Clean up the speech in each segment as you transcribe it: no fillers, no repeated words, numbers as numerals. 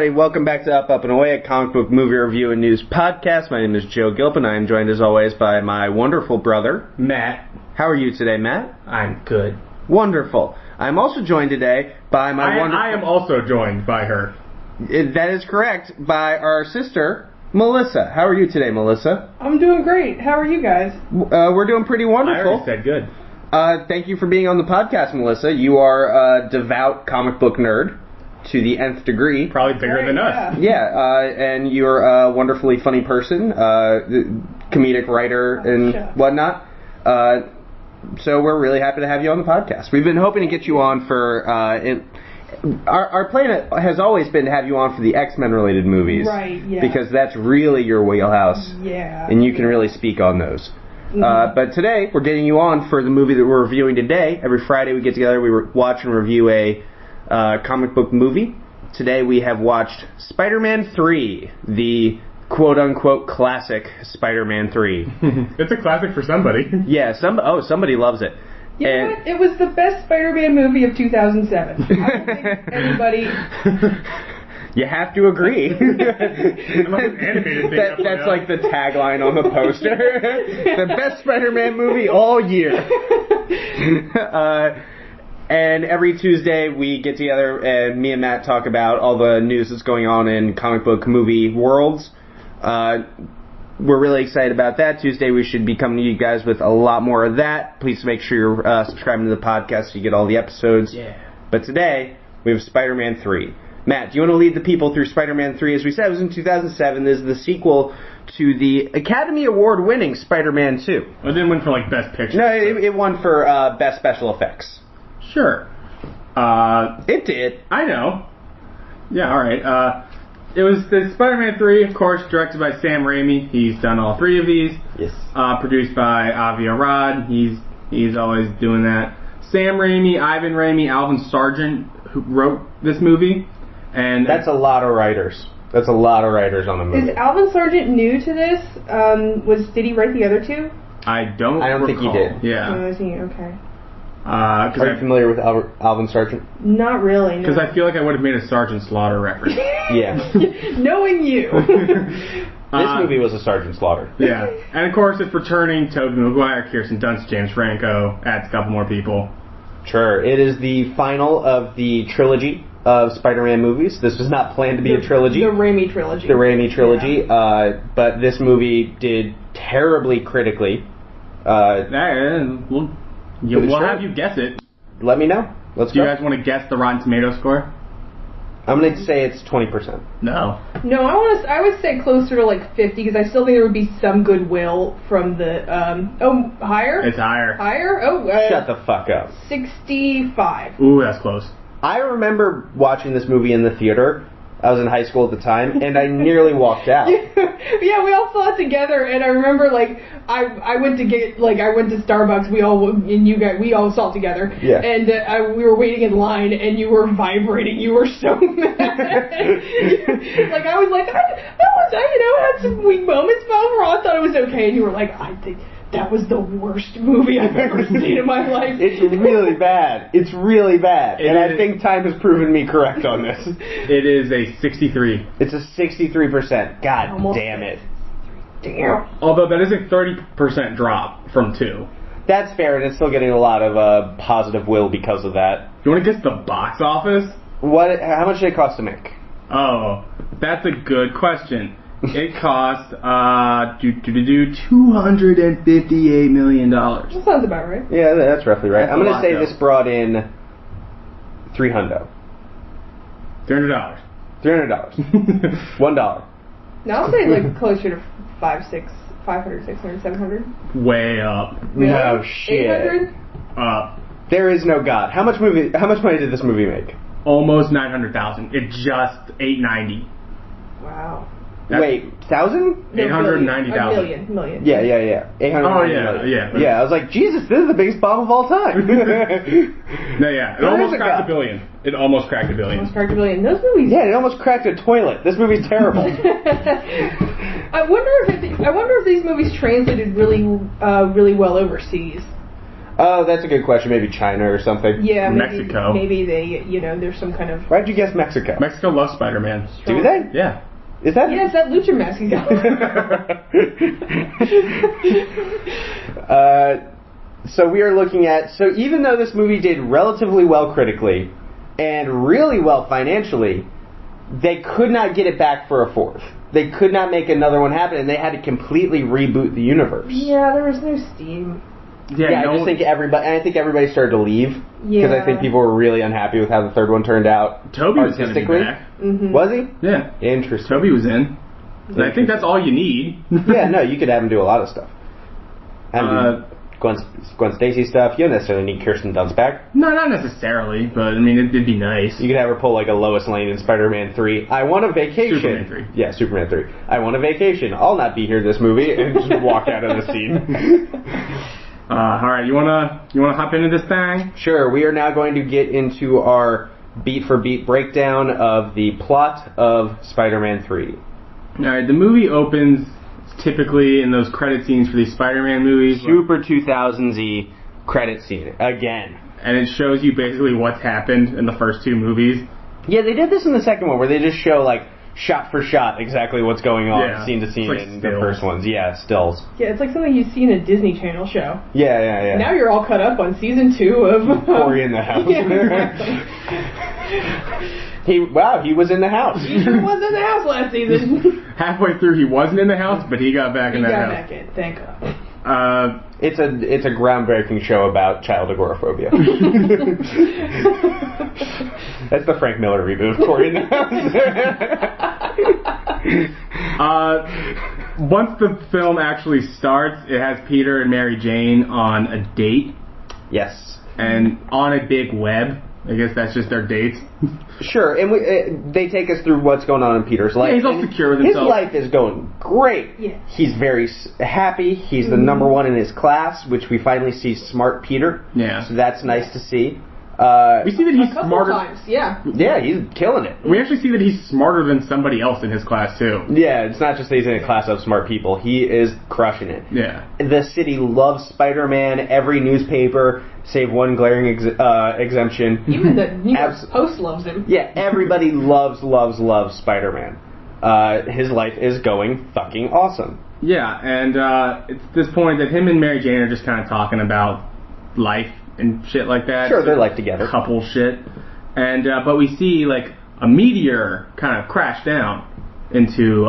everybody. Welcome back to Up, Up, and Away, a comic book movie review and news podcast. My name is Joe Gilpin. I am joined, as always, by my wonderful brother, Matt. How are you today, Matt? I'm good. Wonderful. I'm also joined today by my wonderful... I am also joined by her. That is correct, by our sister, Melissa. How are you today, Melissa? I'm doing great. How are you guys? We're doing pretty wonderful. I already said good. Thank you for being on the podcast, Melissa. You are a devout comic book nerd to the nth degree. Probably bigger than us. Yeah, and you're a wonderfully funny person, comedic writer and whatnot. So we're really happy to have you on the podcast. We've been hoping to get you on for... Our plan has always been to have you on for the X-Men related movies. Right, yeah. Because that's really your wheelhouse. Yeah. And you can really speak on those. Mm-hmm. But today, we're getting you on for the movie that we're reviewing today. Every Friday we get together, we watch and review a comic book movie. Today we have watched Spider-Man 3, the quote-unquote classic Spider-Man 3. It's a classic for somebody. Yeah, somebody loves it. You know what? It was the best Spider-Man movie of 2007. I don't think anybody... You have to agree. That's like the tagline on the poster. The best Spider-Man movie all year. And every Tuesday we get together and me and Matt talk about all the news that's going on in comic book movie worlds. We're really excited about that. Tuesday we should be coming to you guys with a lot more of that. Please make sure you're subscribing to the podcast so you get all the episodes. Yeah. But today we have Spider-Man 3. Matt, do you want to lead the people through Spider-Man 3? As we said, it was in 2007. This is the sequel to the Academy Award-winning Spider-Man 2. Well, it didn't win for, like, Best Picture. No, it won for Best Special Effects. Sure. It did. I know. Yeah, alright. It was the Spider-Man 3, of course, directed by Sam Raimi. He's done all three of these. Yes. Produced by Avi Arad. He's always doing that. Sam Raimi, Ivan Raimi, Alvin Sargent, who wrote this movie. And that's a lot of writers. That's a lot of writers on a movie. Is Alvin Sargent new to this? Did he write the other two? I don't think he did. Yeah. Oh, is he? Okay. Are you familiar with Alvin Sargent? Not really, no. Because I feel like I would have made a Sergeant Slaughter reference. Yeah. Knowing you. This movie was a Sergeant Slaughter. Yeah. And of course it's returning Tobey Maguire, Kirsten Dunst, James Franco, adds a couple more people. Sure. It is the final of the trilogy of Spider-Man movies. This was not planned to be a trilogy. The Raimi trilogy. The Raimi trilogy. Yeah. But this movie did terribly critically. We'll have you guess it. Let me know. Let's go. Do you guys want to guess the Rotten Tomatoes score? I'm going to say it's 20%. No. No, I would say closer to like 50 because I still think there would be some goodwill from the higher? It's higher. Higher? Shut the fuck up. 65. Ooh, that's close. I remember watching this movie in the theater. I was in high school at the time, and I nearly walked out. Yeah, we all saw it together, and I remember, like, I went to Starbucks, we all saw it together, yeah. And we were waiting in line, and you were vibrating, you were so mad. Like, I was like, I had some weak moments, but overall I thought it was okay, and you were like, I think that was the worst movie I've ever seen in my life. It's really bad. It's really bad. I think time has proven me correct on this. It is a 63. It's a 63%. God almost damn it. Damn. Although that is a 30% drop from 2. That's fair, and it's still getting a lot of positive will because of that. You want to guess the box office? How much did it cost to make? Oh, that's a good question. It cost $258 million. That sounds about right. Yeah, that's roughly right. I'm going to say this brought in $300. $300. $1. No, I'll say like closer to 500, 600, 700. Way up. Really? No shit. 800? Up. There is no God. How much money did this movie make? Almost 900,000. It just 890. Wow. Wait, 1,000? 890,000. Million. Yeah. 890,000. Yeah, I was like, Jesus, this is the biggest bomb of all time. No, yeah. It almost cracked $1 billion. It almost cracked $1 billion. Almost cracked $1 billion. Those movies... Yeah, it almost cracked a toilet. This movie's terrible. I wonder if these movies translated really well overseas. Oh, that's a good question. Maybe China or something. Yeah, maybe, Mexico. Maybe they, there's some kind of... Why'd you guess Mexico? Mexico loves Spider-Man. Do they? Yeah. Is that? Yeah, it's that Lucha Mexico. So we are looking at... So even though this movie did relatively well critically and really well financially, they could not get it back for a fourth. They could not make another one happen, and they had to completely reboot the universe. Yeah, there was no steam. Yeah, I think everybody started to leave because I think people were really unhappy with how the third one turned out. Tobey was going to be back. Mm-hmm. Was he? Yeah. Interesting. Tobey was in. And I think that's all you need. Yeah, no, you could have him do a lot of stuff. Gwen Stacy stuff. You don't necessarily need Kirsten Dunst back. No, not necessarily, but I mean, it'd be nice. You could have her pull like a Lois Lane in Spider-Man 3. I want a vacation. Superman 3. Yeah, Superman 3. I want a vacation. I'll not be here this movie, and just walk out of the scene. Alright, you wanna hop into this thing? Sure, we are now going to get into our beat-for-beat breakdown of the plot of Spider-Man 3. Alright, the movie opens typically in those credit scenes for these Spider-Man movies. Super 2000s-y credit scene, again. And it shows you basically what's happened in the first two movies. Yeah, they did this in the second one, where they just show, like, shot for shot exactly what's going on, scene to scene, like in stills. the first ones. Yeah, stills. Yeah, it's like something you see in a Disney Channel show. Yeah. Now you're all cut up on season 2 of... Corey in the House. Yeah, exactly. He was in the house. He sure was in the house last season. Halfway through, he wasn't in the house, but he got back in that house. He got back in, thank God. It's a groundbreaking show about child agoraphobia. That's the Frank Miller reboot of Corey in the House. Once the film actually starts, it has Peter and Mary Jane on a date. Yes. And on a big web. I guess that's just their dates. Sure, and they take us through what's going on in Peter's life. Yeah, he's all secure with himself. His life is going great. Yeah. He's very happy. He's the number one in his class, which we finally see smart Peter. Yeah. So that's nice to see. We see that he's a couple smarter. times, yeah. Yeah, he's killing it. We actually see that he's smarter than somebody else in his class, too. Yeah, it's not just that he's in a class of smart people. He is crushing it. Yeah. The city loves Spider-Man. Every newspaper, save one glaring exemption. Even the New York Post loves him. Yeah, everybody loves Spider-Man. His life is going fucking awesome. Yeah, and it's at this point that him and Mary Jane are just kind of talking about life and shit like that. Sure, their life together. Couple shit. And, but we see, like, a meteor kind of crash down into,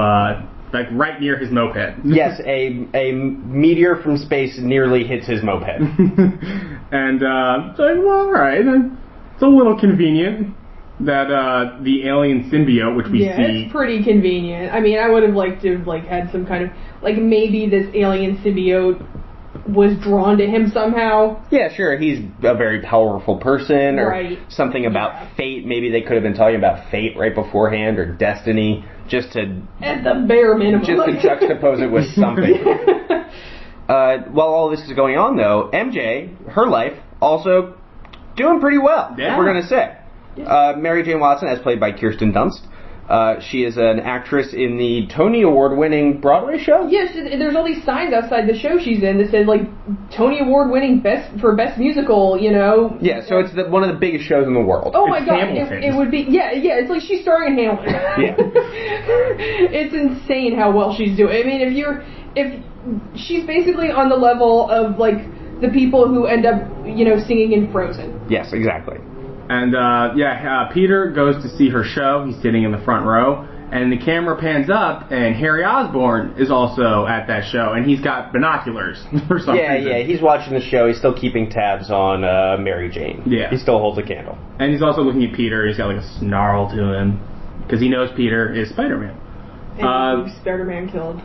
like, right near his moped. Yes, a meteor from space nearly hits his moped. And, it's like, well, alright. It's a little convenient that, the alien symbiote, which we see... Yeah, it's pretty convenient. I mean, I would have liked to have, like, had some kind of... Like, maybe this alien symbiote was drawn to him somehow. Yeah, sure, he's a very powerful person, or right. something about fate. Maybe they could have been talking about fate right beforehand, or destiny, just to... At the bare minimum. Just to juxtapose it with something. While all this is going on, though, MJ, her life, also doing pretty well, yeah. we're going to say. Yeah. Mary Jane Watson, as played by Kirsten Dunst. She is an actress in the Tony Award-winning Broadway show. Yes, there's all these signs outside the show she's in that says, like, Tony Award-winning best musical, you know. Yeah, so it's one of the biggest shows in the world. Oh my god, Hamilton. it would be, yeah, it's like she's starring in Hamilton. Yeah. It's insane how well she's doing. I mean, if she's basically on the level of, like, the people who end up, you know, singing in Frozen. Yes, exactly. And, Peter goes to see her show. He's sitting in the front row. And the camera pans up, and Harry Osbourne is also at that show. And he's got binoculars for some reason. Yeah, he's watching the show. He's still keeping tabs on Mary Jane. Yeah. He still holds a candle. And he's also looking at Peter. He's got, like, a snarl to him. Because he knows Peter is Spider-Man. And Spider-Man killed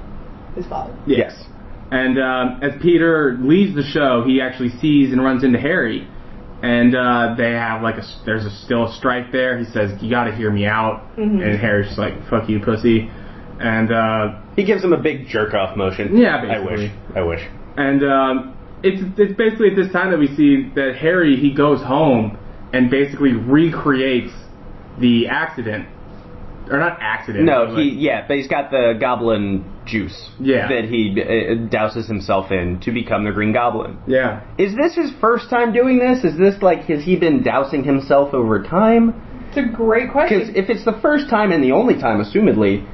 his father. Yes. And as Peter leaves the show, he actually sees and runs into Harry. And they have there's still a strife there. He says, "You got to hear me out." Mm-hmm. And Harry's just like, "Fuck you, pussy." And he gives him a big jerk off motion. Yeah, basically. I wish. And it's basically at this time that we see that Harry, he goes home and basically recreates the accident or not accident. No, but but he's got the goblin juice that he douses himself in to become the Green Goblin. Yeah. Is this his first time doing this? Is this like, has he been dousing himself over time? It's a great question. Because if it's the first time and the only time, assumedly,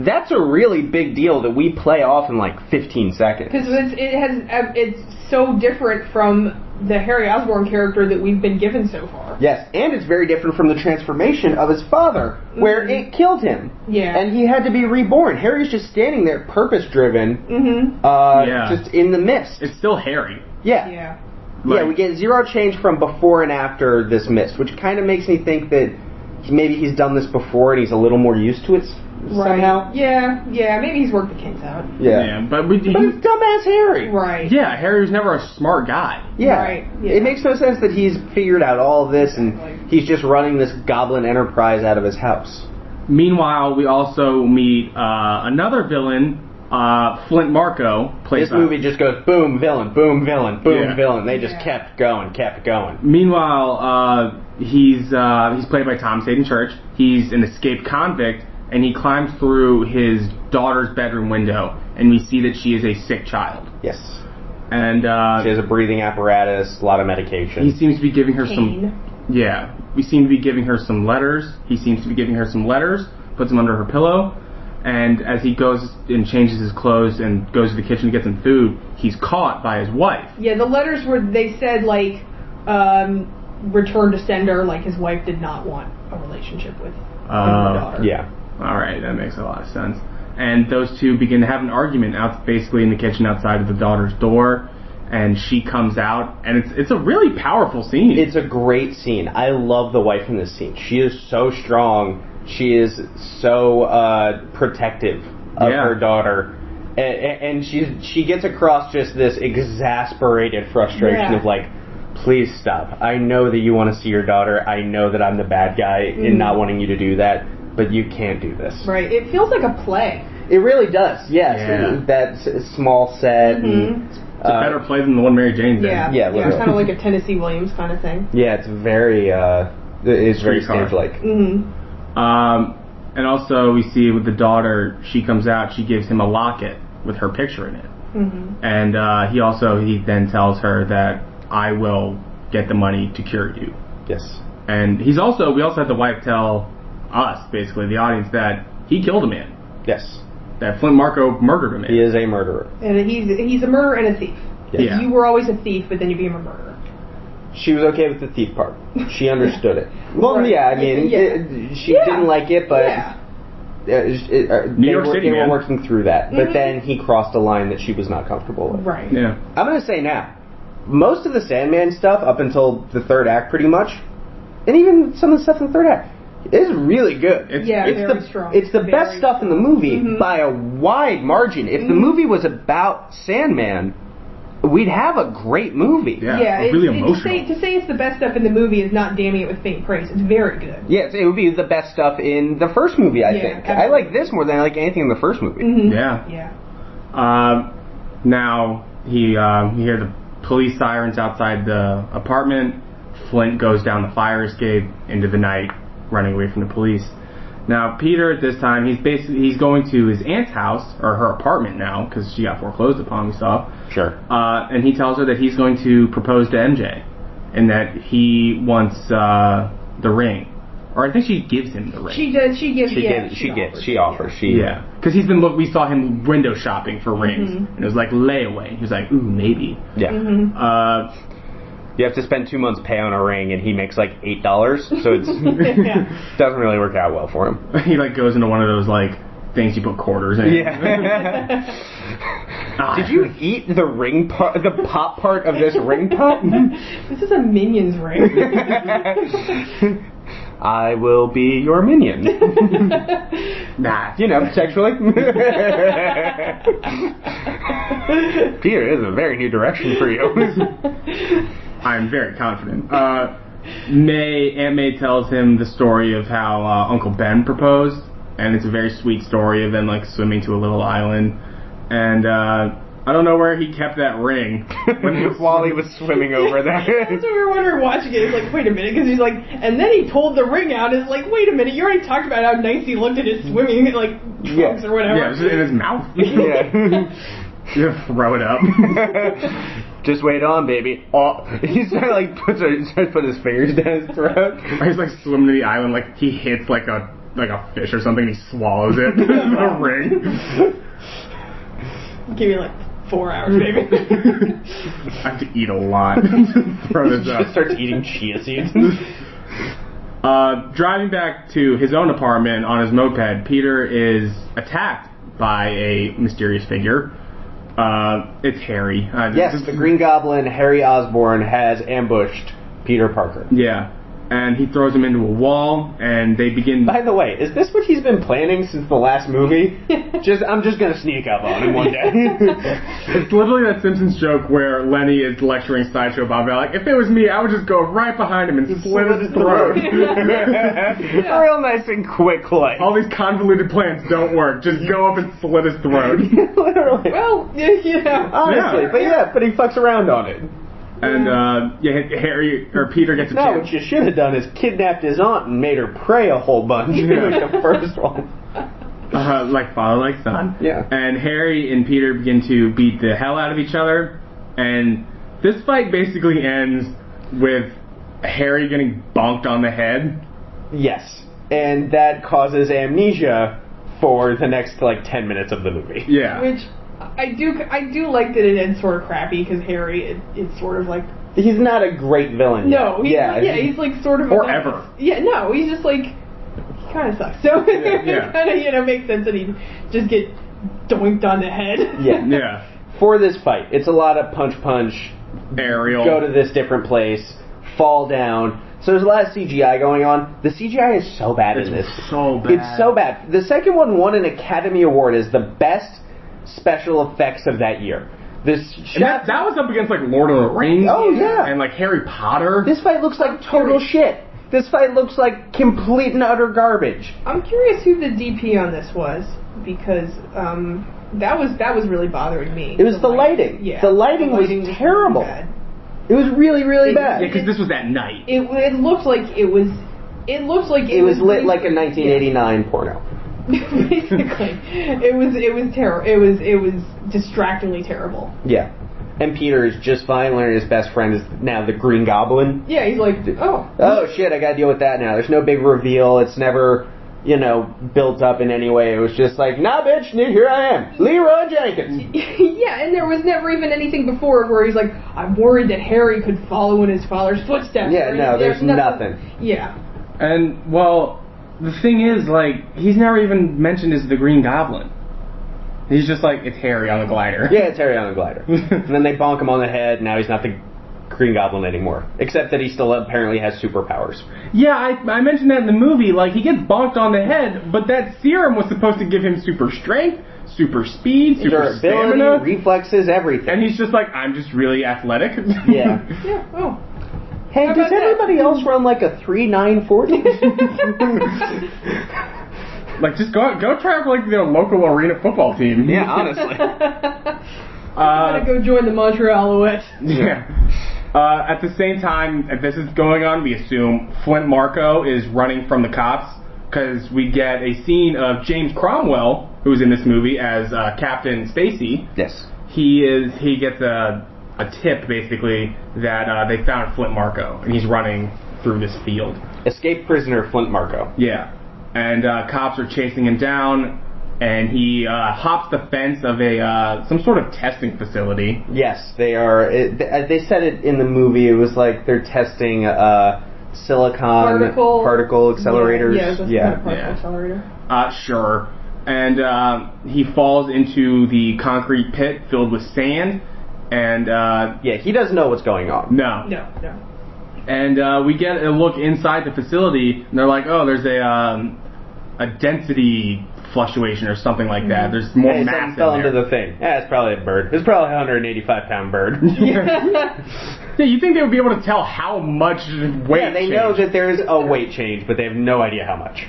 that's a really big deal that we play off in like 15 seconds. Because it's so different from the Harry Osbourne character that we've been given so far. Yes, and it's very different from the transformation of his father, where it killed him. Yeah. And he had to be reborn. Harry's just standing there, purpose-driven, just in the mist. It's still Harry. Yeah. Yeah. Yeah, we get zero change from before and after this mist, which kind of makes me think that maybe he's done this before and he's a little more used to it somehow. Yeah, maybe he's worked the kinks out. Yeah. But it's dumbass Harry. Right. Yeah, Harry was never a smart guy. Yeah. Right. Yeah. It makes no sense that he's figured out all of this and he's just running this goblin enterprise out of his house. Meanwhile, we also meet another villain, Flint Marco. This movie just goes boom, villain, boom, villain, boom, villain. They just kept going. Meanwhile, he's played by Haden Church. He's an escaped convict, and he climbs through his daughter's bedroom window, and we see that she is a sick child. Yes. And she has a breathing apparatus, a lot of medication. He seems to be giving her Pain. we seem to be giving her some letters. He seems to be giving her some letters, puts them under her pillow, and as he goes and changes his clothes and goes to the kitchen to get some food, he's caught by his wife. Yeah, the letters they said, like, return to sender, like his wife did not want a relationship with her daughter. Yeah. Alright, that makes a lot of sense. And those two begin to have an argument basically in the kitchen outside of the daughter's door, and she comes out, and it's a really powerful scene. It's a great scene. I love the wife in this scene. She is so strong. She is so protective of her daughter. And she gets across just this exasperated frustration of like, please stop. I know that you want to see your daughter. I know that I'm the bad guy in not wanting you to do that, but you can't do this. Right. It feels like a play. It really does, yes. Yeah. That small set. And, it's a better play than the one Mary Jane did. Yeah, literally. kind of like a Tennessee Williams kind of thing. Yeah, it's very stage-like. And also we see with the daughter, she comes out, she gives him a locket with her picture in it. And he then tells her that I will get the money to cure you. Yes. And we also had the wife tell us, basically, the audience, that he killed a man. Yes. That Flint Marco murdered a man. He is a murderer. And he's a murderer and a thief. Yes. Yeah. You were always a thief, but then you became a murderer. She was okay with the thief part. She understood it. Well, Right. yeah, I mean, she didn't like it, but New York City, they were man. working through that. But then he crossed a line that she was not comfortable with. Right. Yeah. I'm going to say now, most of the Sandman stuff up until the third act, pretty much, and even some of the stuff in the third act, is really good. It's very strong. It's the best Very stuff in the movie by a wide margin. If the movie was about Sandman, we'd have a great movie. Yeah, really emotional. To say it's the best stuff in the movie is not damning it with faint praise. It's very good. Yes, it would be the best stuff in the first movie, I think. absolutely. I like this more than I like anything in the first movie. Yeah. Yeah. Now we hear the police sirens outside the apartment. Flint goes down the fire escape into the night, running away from the police. Now Peter, at this time, he's going to his aunt's house, or her apartment now, because she got foreclosed upon, we saw. Sure. And he tells her that he's going to propose to MJ, and that he wants the ring. Or I think she gives him the ring. She does. She offers. Yeah, because we saw him window shopping for rings, and it was like layaway. He was like, ooh, maybe. Yeah. You have to spend 2 months pay on a ring, and he makes like $8, so it's doesn't really work out well for him. He like goes into one of those like things you put quarters in. Yeah. Did you eat the ring part, the pop part of this ring pop? This is a Minions ring. I will be your minion. Nah, sexually. Peter, this is a very new direction for you. I'm very confident. Aunt May tells him the story of how Uncle Ben proposed, and it's a very sweet story of them like swimming to a little island, and I don't know where he kept that ring While he was swimming over there. That's what we were wondering watching it. It's like, wait a minute, because he's like, and then he pulled the ring out. It's like, wait a minute, you already talked about how nice he looked at his swimming like trunks or whatever. Yeah, it was in his mouth. Yeah. You throw it up. Just wait on, baby. Oh, he's like starts to put his fingers down his throat. Or he's like swimming to the island, like he hits like a fish or something. And he swallows it. The ring. Give you like 4 hours, baby. I have to eat a lot. Throw this up. Just starts eating chia seeds. Driving back to his own apartment on his moped, Peter is attacked by a mysterious figure. It's Harry. Yes, the Green Goblin, Harry Osbourne, has ambushed Peter Parker. Yeah. And he throws him into a wall, and they begin... By the way, is this what he's been planning since the last movie? I'm just gonna sneak up on him one day. It's literally that Simpsons joke where Lenny is lecturing Sideshow Bob about, like, if it was me, I would just go right behind him and slit his throat. Real nice and quick, like. All these convoluted plans don't work. Just go up and slit his throat. Literally. Well, yeah. Honestly, but he fucks around on it. And Harry or Peter gets a No, chance. what you should have done is kidnapped his aunt and made her pray a whole bunch. Like the first one. Like father, like son. Yeah. And Harry and Peter begin to beat the hell out of each other. And this fight basically ends with Harry getting bonked on the head. Yes. And that causes amnesia for the next, 10 minutes of the movie. Yeah. Which I do like that it ends sort of crappy because Harry, it's sort of like... He's not a great villain No, yet. he's like sort of... Or ever. Yeah, no, he's just like... He kind of sucks. So it kind of, makes sense that he'd just get doinked on the head. Yeah. Yeah. For this fight, it's a lot of punch, Aerial. go to this different place, fall down. So there's a lot of CGI going on. The CGI is so bad in this. So bad. It's so bad. The second one won an Academy Award as the best special effects of that year. This that was up against Lord of the Rings. Oh, yeah. And Harry Potter. This fight looks like total shit. This fight looks like complete and utter garbage. I'm curious who the DP on this was because that was really bothering me. It was the lighting. Yeah, the lighting was terrible. Really bad. It was really, really bad. Yeah, because this was at night. It looked like it was. It looked like it was lit like a 1989 porno. Basically, it was terrible. It was distractingly terrible. Yeah, and Peter is just fine. Learning his best friend is now the Green Goblin. Yeah, he's like, oh shit, I gotta deal with that now. There's no big reveal. It's never, built up in any way. It was just like, nah, bitch, here I am, Leroy Jenkins. Yeah, and there was never even anything before where he's like, I'm worried that Harry could follow in his father's footsteps. Yeah, no, there's nothing. Yeah, and the thing is, he's never even mentioned as the Green Goblin. He's just it's Harry on the glider. Yeah, it's Harry on the glider. And then they bonk him on the head, now he's not the Green Goblin anymore. Except that he still apparently has superpowers. Yeah, I mentioned that in the movie. He gets bonked on the head, but that serum was supposed to give him super strength, super speed, super stamina. Reflexes, everything. And he's just I'm just really athletic. Yeah. Yeah, oh. Hey, does everybody else run a 3.940? Just go try out for the local arena football team. Yeah, honestly. I'm gonna go join the Montreal Alouettes. Yeah. At the same time, if this is going on, we assume Flint Marko is running from the cops because we get a scene of James Cromwell, who's in this movie as Captain Stacy. Yes. He gets a tip basically that they found Flint Marko and he's running through this field. Escaped prisoner Flint Marko. Yeah. And cops are chasing him down, and he hops the fence of some sort of testing facility. Yes, they are. They said it in the movie. It was they're testing silicon particle accelerators. Yeah, particle accelerator. Sure. And he falls into the concrete pit filled with sand, and he doesn't know what's going on. No. And we get a look inside the facility, and they're like, "Oh, there's a density fluctuation or something like that. There's more mass in fell there." into the thing. Yeah, it's probably a bird. It's probably a 185-pound bird. Yeah, you think they would be able to tell how much weight? Yeah, they know that there is a weight change, but they have no idea how much.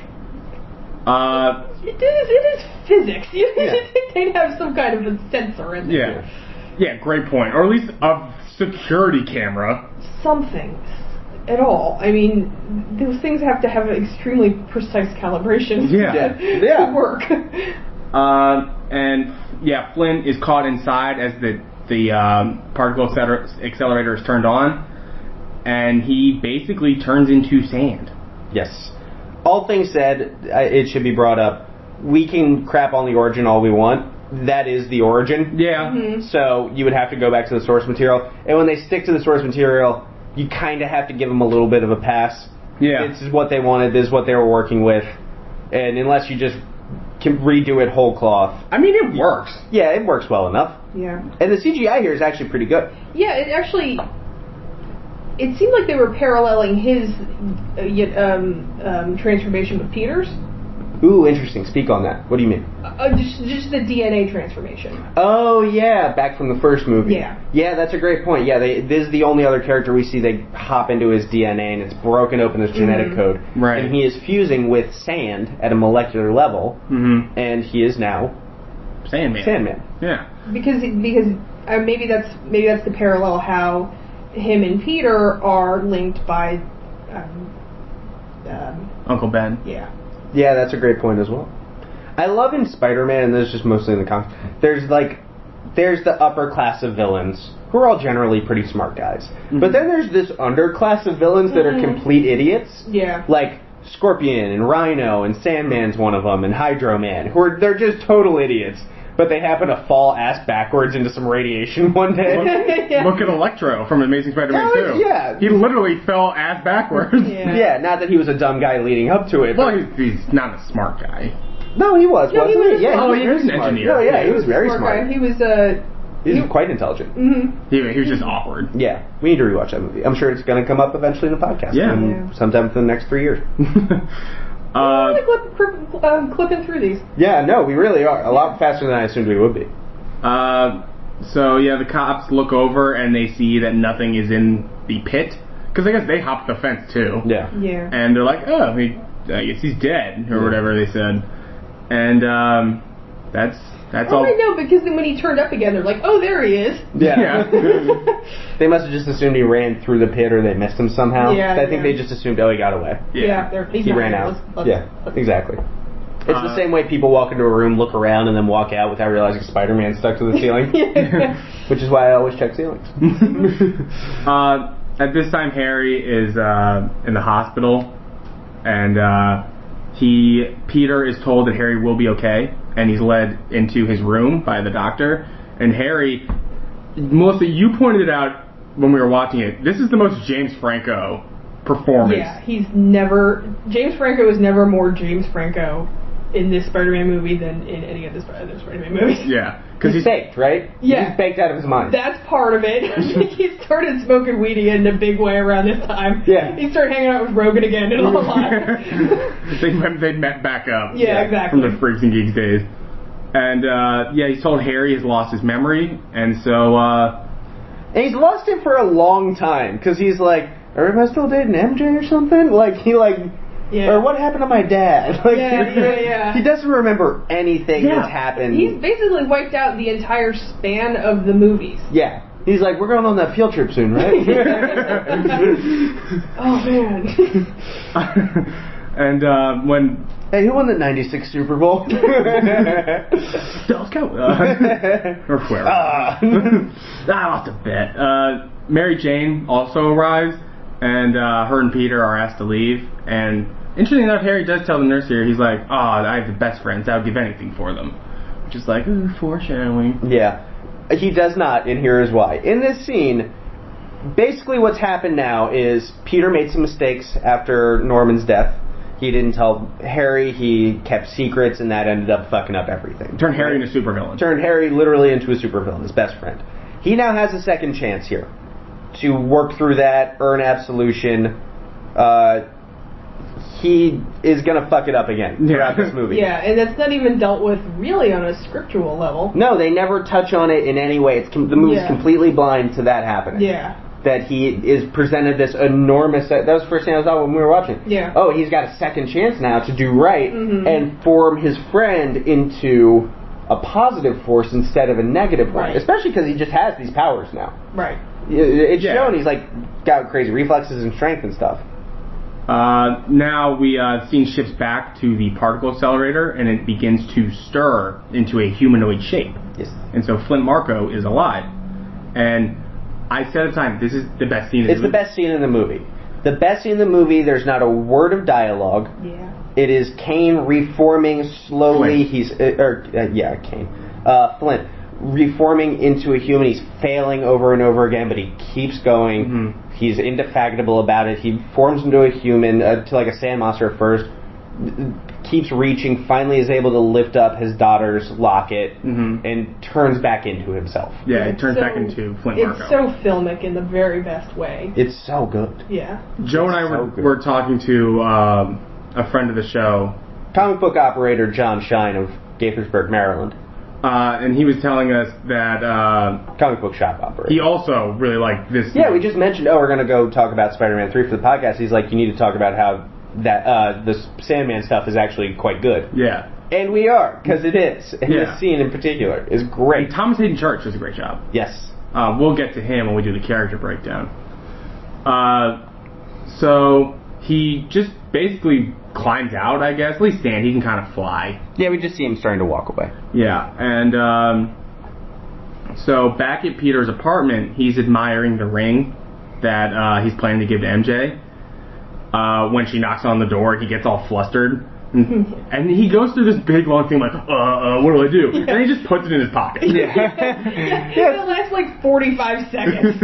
It is physics. You think they'd have some kind of a sensor in there. Yeah. Yeah, great point. Or at least a security camera. Something. At all. I mean, those things have to have extremely precise calibration to work. And yeah, Flynn is caught inside as the particle accelerator is turned on, and he basically turns into sand. Yes. All things said, it should be brought up. We can crap on the origin all we want. That is the origin. Yeah. Mm-hmm. So you would have to go back to the source material. And when they stick to the source material, you kind of have to give them a little bit of a pass. Yeah. This is what they wanted. This is what they were working with. And unless you just can redo it whole cloth. I mean, it works. Yeah, it works well enough. Yeah. And the CGI here is actually pretty good. Yeah, it actually... It seemed like they were paralleling his transformation with Peter's. Ooh, interesting. Speak on that. What do you mean? Just the DNA transformation. Oh, yeah, back from the first movie. Yeah. Yeah, that's a great point. Yeah, this is the only other character we see they hop into his DNA, and it's broken open his genetic code. Right. And he is fusing with sand at a molecular level, and he is now Sandman. Yeah. Because maybe that's the parallel how him and Peter are linked by Uncle Ben. Yeah. Yeah, that's a great point as well. I love in Spider-Man, and this is just mostly in the comics, there's the upper class of villains, who are all generally pretty smart guys. But then there's this underclass of villains that are complete idiots. Yeah. Like Scorpion and Rhino, and Sandman's one of them, and Hydro Man, they're just total idiots. But they happen to fall ass backwards into some radiation one day. Look at Electro from Amazing Spider-Man 2. Yeah. He literally fell ass backwards. Yeah, not that he was a dumb guy leading up to it. Well, he's not a smart guy. No, he was, wasn't he? Yeah, he was an engineer. No, yeah, he was very smart. Guy. He was quite intelligent. He was just awkward. Yeah, we need to rewatch that movie. I'm sure it's going to come up eventually in the podcast. Yeah. Sometime within the next 3 years. Clipping through these. Yeah, no, we really are. A lot faster than I assumed we would be. So, yeah, the cops look over and they see that nothing is in the pit. Because I guess they hopped the fence, too. Yeah. Yeah. And they're like, oh, I guess he's dead, or whatever they said. And that's all. I know, because then when he turned up again, they're like, oh, there he is. Yeah. They must have just assumed he ran through the pit or they missed him somehow. Yeah, I think they just assumed, he got away. Yeah, he ran out. Exactly. It's the same way people walk into a room, look around, and then walk out without realizing Spider-Man's stuck to the ceiling. Which is why I always check ceilings. At this time, Harry is in the hospital, and Peter is told that Harry will be okay, and he's led into his room by the doctor. And Harry, Melissa, you pointed it out when we were watching it. This is the most James Franco performance. Yeah, James Franco is never more James Franco in this Spider-Man movie than in any of the other Spider-Man movies. Yeah. Because he's baked, right? Yeah. He's baked out of his mind. That's part of it. He started smoking weed again in a big way around this time. Yeah. He started hanging out with Rogan again and all that. they met back up. Yeah, exactly. From the Freaks and Geeks days. And, he's told Harry has lost his memory, and so, And he's lost it for a long time, because he's like, am I still dating MJ or something? Or what happened to my dad? He doesn't remember anything that's happened. He's basically wiped out the entire span of the movies. Yeah. He's like, we're going on that field trip soon, right? Oh, man. And when... Hey, who won the 96 Super Bowl? Let's go. Or whoever. I lost a bet. Mary Jane also arrives, and her and Peter are asked to leave. And interestingly enough, Harry does tell the nurse here, he's like, I have the best friends, I would give anything for them. Which is like, ooh, foreshadowing. Yeah. He does not, and here is why. In this scene, basically what's happened now is Peter made some mistakes after Norman's death. He didn't tell Harry, he kept secrets, and that ended up fucking up everything. Turned Harry into a supervillain. Turned Harry literally into a supervillain, his best friend. He now has a second chance here to work through that, earn absolution. He is going to fuck it up again throughout this movie. Yeah, and that's not even dealt with really on a scriptural level. No, they never touch on it in any way. The movie's completely blind to that happening. Yeah. That he is presented this enormous... That was the first thing I saw when we were watching. Yeah. Oh, he's got a second chance now to do right and form his friend into a positive force instead of a negative one. Right. Especially because he just has these powers now. Right. It's shown he's like got crazy reflexes and strength and stuff. Now we scene shifts back to the particle accelerator, and it begins to stir into a humanoid shape. Yes. And so Flint Marko is alive. And I said at the time, this is the best scene in the movie. It's the best scene in the movie. The best scene in the movie, there's not a word of dialogue. Yeah. It is Kane reforming slowly. Flint. Flint reforming into a human. He's failing over and over again, but he keeps going. Mm-hmm. He's indefatigable about it. He forms into a human, to like a sand monster at first. Keeps reaching. Finally, is able to lift up his daughter's locket and turns back into himself. Yeah, it turns back into Flint Marko. It's so filmic in the very best way. It's so good. Yeah. Joe and I were talking to a friend of the show, comic book operator John Shine of Gaithersburg, Maryland. And he was telling us that comic book shop operator. He also really liked this. Yeah, we just mentioned, we're going to go talk about Spider-Man 3 for the podcast. He's like, you need to talk about how that the Sandman stuff is actually quite good. Yeah. And we are, because it is. And this scene in particular is great. And Thomas Haden Church does a great job. Yes. We'll get to him when we do the character breakdown. So he just basically climbs out, I guess. At least stand. He can kind of fly. Yeah, we just see him starting to walk away. Yeah, and so back at Peter's apartment, he's admiring the ring that he's planning to give to MJ. When she knocks on the door, he gets all flustered. And he goes through this big long thing like, what do I do? And he just puts it in his pocket. It lasts like 45 seconds.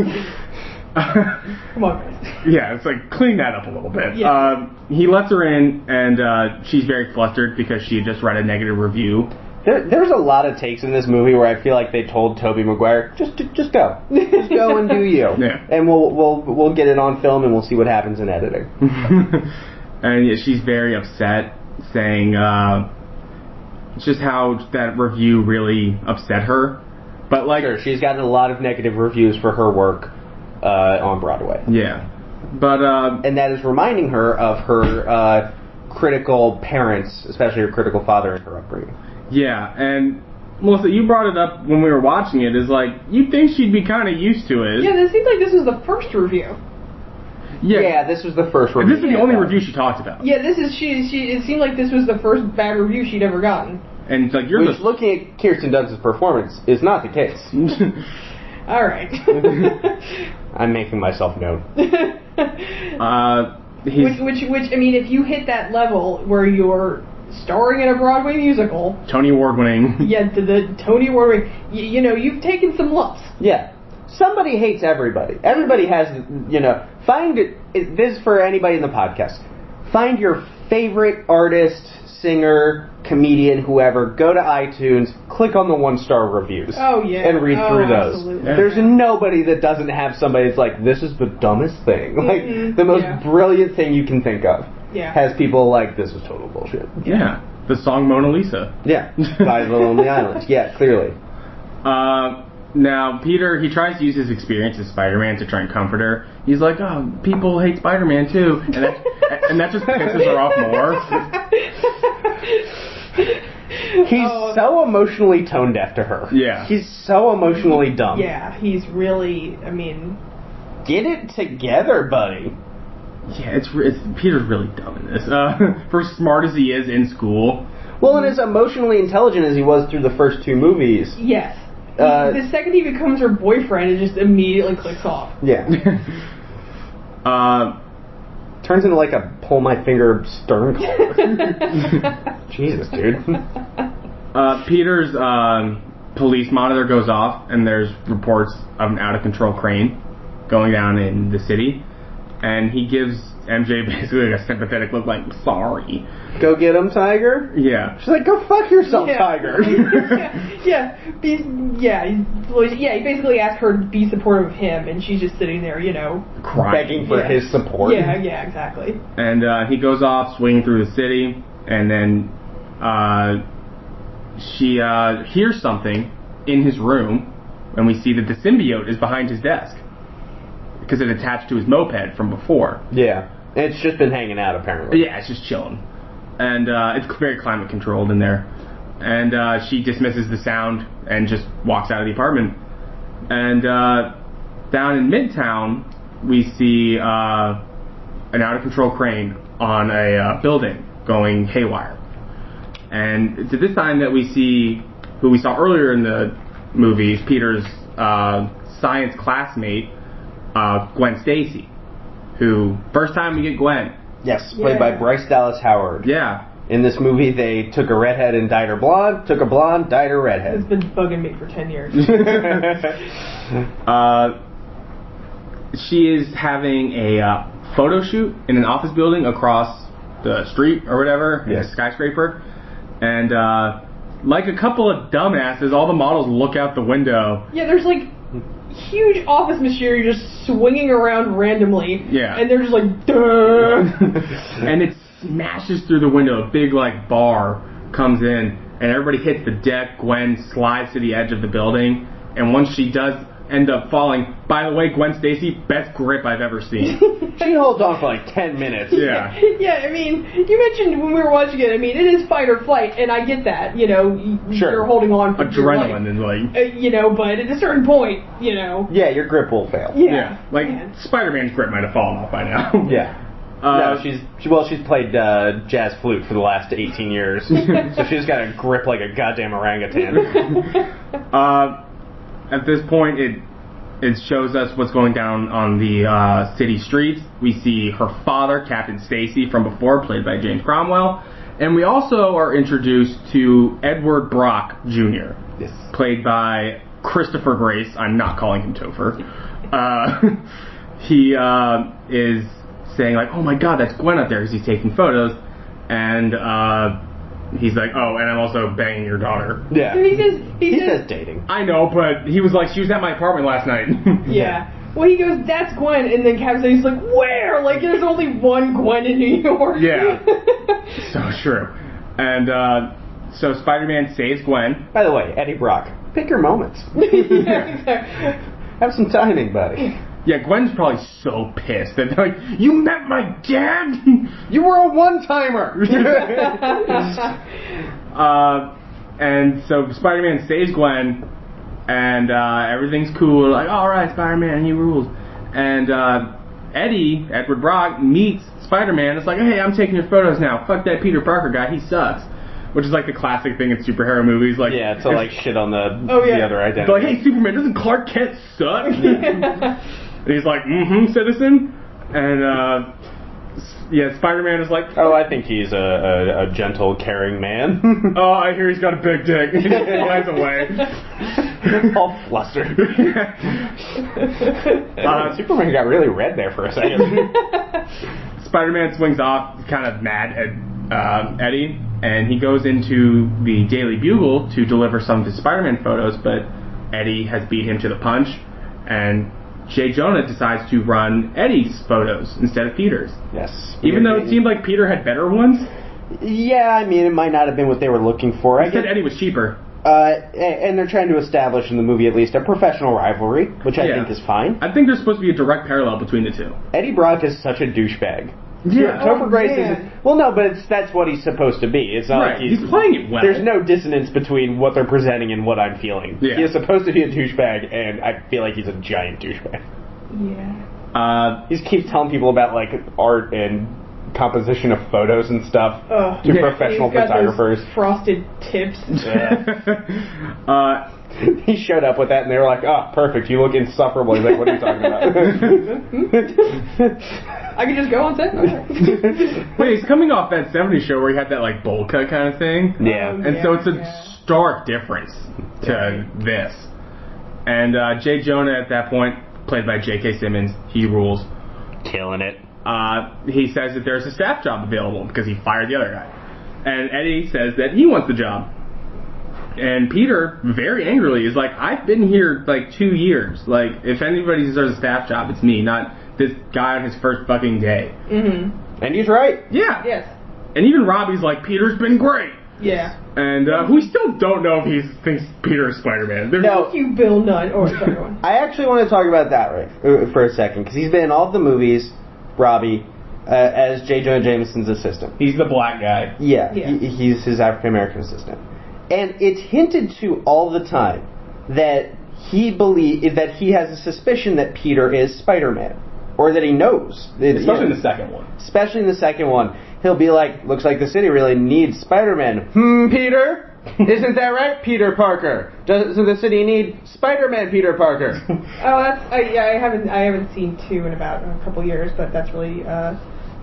Come on, guys. Yeah, it's like, clean that up a little bit. Yeah. He lets her in, and she's very flustered because she had just read a negative review. There's a lot of takes in this movie where I feel like they told Tobey Maguire, just go. Just go and do you. Yeah. And we'll get it on film and we'll see what happens in editing. And yeah, she's very upset, saying just how that review really upset her. But like, sure, she's gotten a lot of negative reviews for her work on Broadway. Yeah. But and that is reminding her of her critical parents, especially her critical father in her upbringing. Yeah, and Melissa, you brought it up when we were watching it. Is like, you'd think she'd be kind of used to it. Yeah, it seems like this was the first review. Yeah, this was the first review. And this is the only review she talked about. Yeah, this is she. It seemed like this was the first bad review she'd ever gotten. And it's like, looking at Kirsten Dunst's performance is not the case. All right. I'm making myself known. Which I mean, if you hit that level where you're starring in a Broadway musical, Tony Award winning. Yeah, the Tony Award winning. You know, you've taken some lumps. Yeah. Somebody hates everybody. Everybody has, find it. This is for anybody in the podcast. Find your favorite artist, singer, comedian, whoever. Go to iTunes, click on the 1-star reviews. Oh, yeah. And read through those. Absolutely. There's nobody that doesn't have somebody that's like, this is the dumbest thing. Like, the most brilliant thing you can think of. Yeah. Has people like, this is total bullshit. Yeah. The song Mona Lisa. Yeah. By the Lonely Island. Yeah, clearly. Now, Peter, he tries to use his experience as Spider-Man to try and comfort her. He's like, people hate Spider-Man too. And that just pisses her off more. He's so emotionally tone deaf to her. Yeah. He's so emotionally dumb. Yeah, he's really, I mean... Get it together, buddy. Yeah, it's Peter's really dumb in this. For as smart as he is in school. Well, and as emotionally intelligent as he was through the first 2 movies. Yes. The second he becomes her boyfriend, it just immediately clicks off. Yeah. Turns into like a pull my finger stern caller. Jesus, dude. Peter's police monitor goes off, and there's reports of an out-of-control crane going down in the city. And he gives MJ basically a sympathetic look like, sorry. Go get him, Tiger? Yeah. She's like, go fuck yourself, Tiger. He basically asked her to be supportive of him, and she's just sitting there, crying. Begging for his support. Yeah, exactly. And he goes off swinging through the city, and then she hears something in his room, and we see that the symbiote is behind his desk. Because it attached to his moped from before. Yeah. And it's just been hanging out, apparently. Yeah, it's just chilling. And it's very climate controlled in there. and she dismisses the sound and just walks out of the apartment. And down in Midtown, we see an out-of-control crane on a building going haywire. And it's at this time that we see who we saw earlier in the movie, Peter's science classmate, Gwen Stacy, who, first time we get Gwen. Yes, played by Bryce Dallas Howard. Yeah. In this movie, they took a redhead and dyed her blonde, took a blonde, dyed her redhead. It's been bugging me for 10 years. She is having a photo shoot in an office building across the street or whatever, in a skyscraper. And like a couple of dumbasses, all the models look out the window. Yeah, there's like huge office machinery just swinging around randomly. Yeah. And they're just like, duh. And it smashes through the window. A big, like, bar comes in, and everybody hits the deck. Gwen slides to the edge of the building, and once she does end up falling, by the way, Gwen Stacy, best grip I've ever seen. She holds on for like 10 minutes. Yeah. Yeah, I mean, you mentioned when we were watching it, I mean, it is fight or flight, and I get that, you know, you're holding on for adrenaline and like... you know, but at a certain point, you know... Yeah, your grip will fail. Yeah. Like, Spider-Man's grip might have fallen off by now. Yeah. No, she's played jazz flute for the last 18 years, so she's got a grip like a goddamn orangutan. At this point, it shows us what's going down on the city streets. We see her father, Captain Stacy, from before, played by James Cromwell, and we also are introduced to Edward Brock Jr., played by Christopher Grace. I'm not calling him Topher. He is saying, like, oh my god, that's Gwen up there, because he's taking photos, and he's like, oh, and I'm also banging your daughter. Yeah. So he says dating. I know, but he was like, she was at my apartment last night. Yeah. Well, he goes, that's Gwen, and then Captain Stacy's like, where? Like, there's only one Gwen in New York. Yeah. So true. And so Spider-Man saves Gwen. By the way, Eddie Brock, pick your moments. Yeah, exactly. Have some timing, buddy. Yeah, Gwen's probably so pissed that they're like, you met my dad? You were a one-timer! And so Spider-Man saves Gwen, and everything's cool. Like, alright, Spider-Man, you rules. And Eddie, Edward Brock, meets Spider-Man. It's like, hey, I'm taking your photos now. Fuck that Peter Parker guy, he sucks. Which is like the classic thing in superhero movies. Like, yeah, to like shit on the other identity. Like, hey, Superman, doesn't Clark Kent suck? And he's like, citizen. And, yeah, Spider-Man is like... Oh, I think he's a gentle, caring man. Oh, I hear he's got a big dick. He just flies away. All flustered. Superman got really red there for a second. Spider-Man swings off, kind of mad at Eddie, and he goes into the Daily Bugle to deliver some of his Spider-Man photos, but Eddie has beat him to the punch, and J. Jonah decides to run Eddie's photos instead of Peter's. Yes. Even though it seemed like Peter had better ones? Yeah, I mean, it might not have been what they were looking for. I said Eddie was cheaper. And they're trying to establish in the movie at least a professional rivalry, which I think is fine. I think there's supposed to be a direct parallel between the two. Eddie Brock is such a douchebag. Yeah. Topher Grace is... Well, no, but that's what he's supposed to be. It's not like he's playing it well. There's no dissonance between what they're presenting and what I'm feeling. Yeah. He is supposed to be a douchebag, and I feel like he's a giant douchebag. Yeah. He keeps telling people about, like, art and composition of photos and stuff to professional photographers. Those frosted tips. Yeah. He showed up with that, and they were like, "Oh, perfect! You look insufferable." He's like, "What are you talking about?" I can just go on set. Okay. Wait, he's coming off that '70s show where he had that like bowl cut kind of thing. Yeah, and so it's a stark difference to this. And J. Jonah at that point, played by J.K. Simmons, he rules, killing it. He says that there's a staff job available because he fired the other guy, and Eddie says that he wants the job. And Peter, very angrily, is like, I've been here, like, 2 years. Like, if anybody deserves a staff job, it's me, not this guy on his first fucking day. Mm-hmm. And he's right. Yeah. Yes. And even Robbie's like, Peter's been great. Yeah. And we still don't know if he thinks Peter is Spider-Man. No. Thank you, Bill Nunn. Or sorry, one. I actually want to talk about that for a second, because he's been in all of the movies, Robbie, as J. Jonah Jameson's assistant. He's the black guy. Yeah. He's his African-American assistant. And it's hinted to all the time that he has a suspicion that Peter is Spider-Man. Or that he knows. Especially in the second one. Especially in the second one. He'll be like, looks like the city really needs Spider-Man. Peter? Isn't that right, Peter Parker? Doesn't the city need Spider-Man, Peter Parker? I haven't seen 2 in about a couple years, but that's really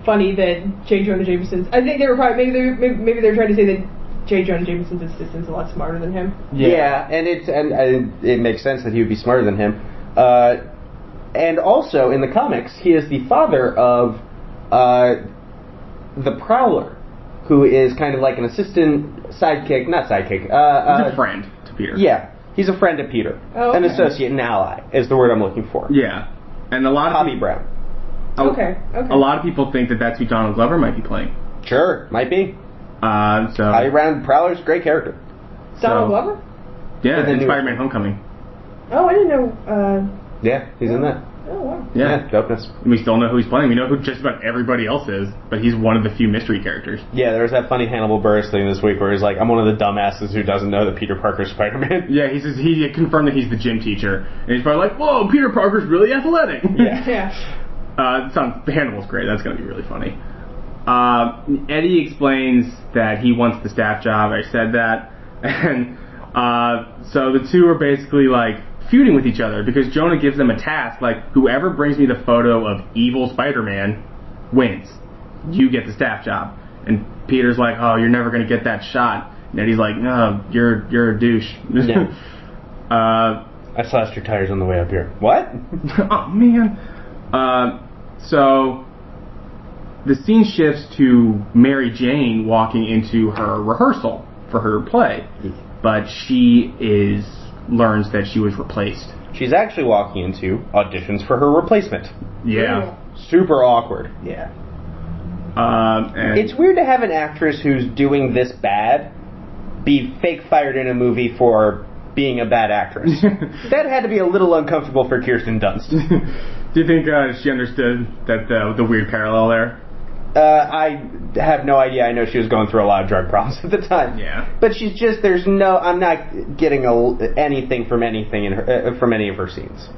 funny that J. Jonah Jameson's... I think they were probably... Maybe they're trying to say that J. Jonah Jameson's assistant's a lot smarter than him. Yeah, and it makes sense that he would be smarter than him. And also, in the comics, he is the father of the Prowler, who is kind of like an assistant sidekick, not sidekick. He's a friend to Peter. Yeah, he's a friend to Peter. Oh, okay. An associate, an ally, is the word I'm looking for. Yeah. And a lot of Bobby Brown. Okay. A lot of people think that that's who Donald Glover might be playing. Sure, might be. Bobby Brown, Prowler's a great character. Donald Glover? Yeah, in Spider-Man Homecoming. Oh, I didn't know. Yeah, he's in that. Oh, wow. Yeah, dopeness. We still know who he's playing. We know who just about everybody else is, but he's one of the few mystery characters. Yeah, there was that funny Hannibal Buress thing this week where he's like, I'm one of the dumbasses who doesn't know that Peter Parker's Spider-Man. Yeah, he confirmed that he's the gym teacher. And he's probably like, whoa, Peter Parker's really athletic. Yeah. Hannibal's great. That's going to be really funny. Eddie explains that he wants the staff job. I said that. And so the two are basically like feuding with each other because Jonah gives them a task like, whoever brings me the photo of evil Spider-Man wins. You get the staff job. And Peter's like, oh, you're never going to get that shot. And Eddie's like, no, you're a douche. Yeah. I slashed your tires on the way up here. What? Oh, man. So the scene shifts to Mary Jane walking into her rehearsal for her play. But she learns that she was replaced. She's actually walking into auditions for her replacement. Yeah. Super awkward. Yeah. And it's weird to have an actress who's doing this bad be fake fired in a movie for being a bad actress. That had to be a little uncomfortable for Kirsten Dunst. Do you think she understood that the weird parallel there? I have no idea. I know she was going through a lot of drug problems at the time. Yeah. But she's just, I'm not getting anything from from any of her scenes.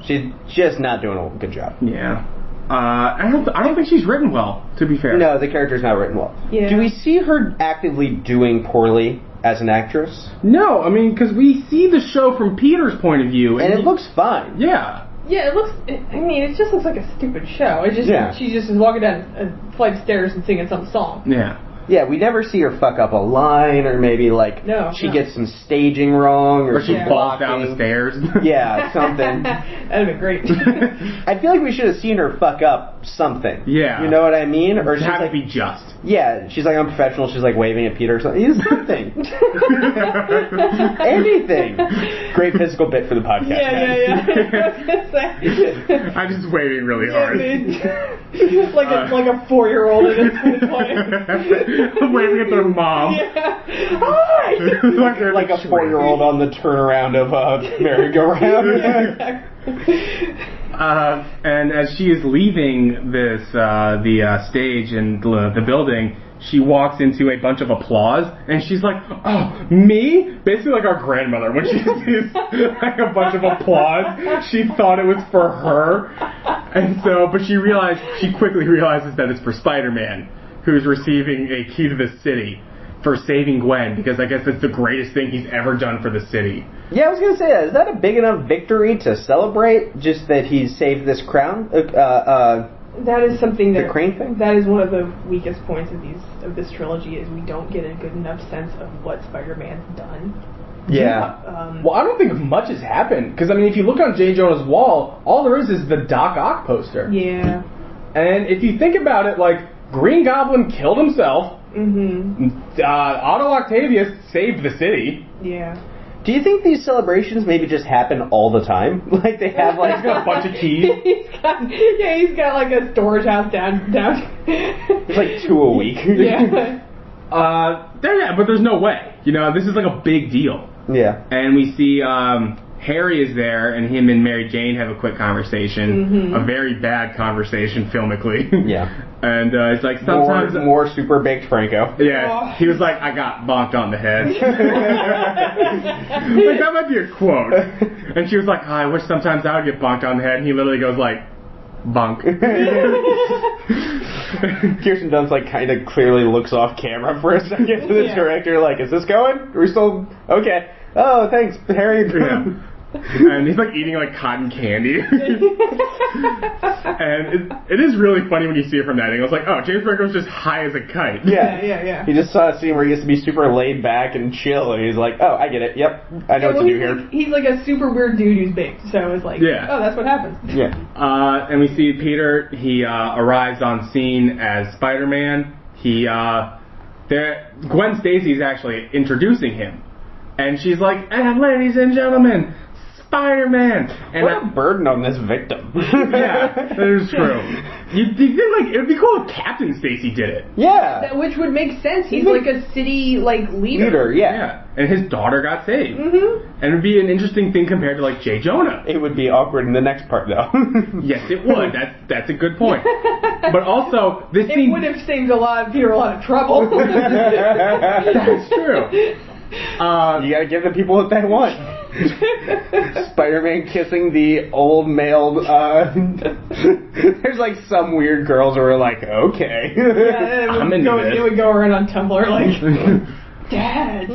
She's just not doing a good job. Yeah. I don't think she's written well, to be fair. No, the character's not written well. Yeah. Do we see her actively doing poorly as an actress? No, I mean, because we see the show from Peter's point of view. And it looks fine. Yeah. Yeah, it just looks like a stupid show. She just is walking down a flight of stairs and singing some song. Yeah. Yeah, we never see her fuck up a line, or maybe she gets some staging wrong, or she falls down the stairs. Yeah, something. That'd be great. I feel like we should have seen her fuck up something. Yeah. You know what I mean? Or she's have to be just. Yeah, she's like unprofessional. She's like waving at Peter or something. Something. Anything. Great physical bit for the podcast. Yeah. I'm just waving really hard. Like a 4-year-old in a play. Waving at their mom. Yeah. Hi! like a 4-year-old on the turnaround of a merry-go-round. Yeah, and as she is leaving the stage and the building, she walks into a bunch of applause, and she's like, oh, me? Basically like our grandmother. When she sees like a bunch of applause, she thought it was for her. And so, but she quickly realizes that it's for Spider-Man, who's receiving a key to the city for saving Gwen, because I guess it's the greatest thing he's ever done for the city. Yeah, I was going to say that. Is that a big enough victory to celebrate, just that he's saved this crown? That is something the crane thing? That is one of the weakest points of this trilogy, is we don't get a good enough sense of what Spider-Man's done. Yeah. Well, I don't think much has happened, because, I mean, if you look on J. Jonah's wall, all there is the Doc Ock poster. Yeah. And if you think about it, like, Green Goblin killed himself. Mm-hmm. Otto Octavius saved the city. Yeah. Do you think these celebrations maybe just happen all the time? Like they have he's got a bunch of keys. he's got like a storage house down. It's like 2 a week. Yeah. But there's no way. You know, this is like a big deal. Yeah. And we see Harry is there, and him and Mary Jane have a quick conversation, a very bad conversation filmically. Yeah. And it's like sometimes more super baked Franco. Yeah, he was like, I got bonked on the head. Like, that might be a quote. And she was like, I wish sometimes I would get bonked on the head. And he literally goes like, bonk. Kirsten Dunst like kind of clearly looks off camera for a second to the director, like, is this going? Are we still okay? Oh, thanks, Harry. Yeah. And he's like eating like cotton candy. And it is really funny when you see it from that angle. It's like, oh, James Franco's just high as a kite. Yeah. He just saw a scene where he gets to be super laid back and chill, and he's like, oh, I get it. Yep, I know what to do here. He's like a super weird dude who's baked, so it's like, oh, that's what happens. Yeah. And we see Peter. He arrives on scene as Spider-Man. Gwen Stacy's actually introducing him, and she's like, and ladies and gentlemen, Spider-Man. And what a burden on this victim. Yeah, that is true. You'd think like it would be cool if Captain Stacy did it. Yeah, which would make sense. He's like a city leader. Yeah, and his daughter got saved. And it would be an interesting thing compared to like J. Jonah. It would be awkward in the next part though. Yes, it would. That's a good point. But also this scene would have saved Peter a lot of trouble. That's true. You gotta give the people what they want. Spider-Man kissing the old male. There's like some weird girls who are like, okay. Yeah, it would go around on Tumblr like, Dad.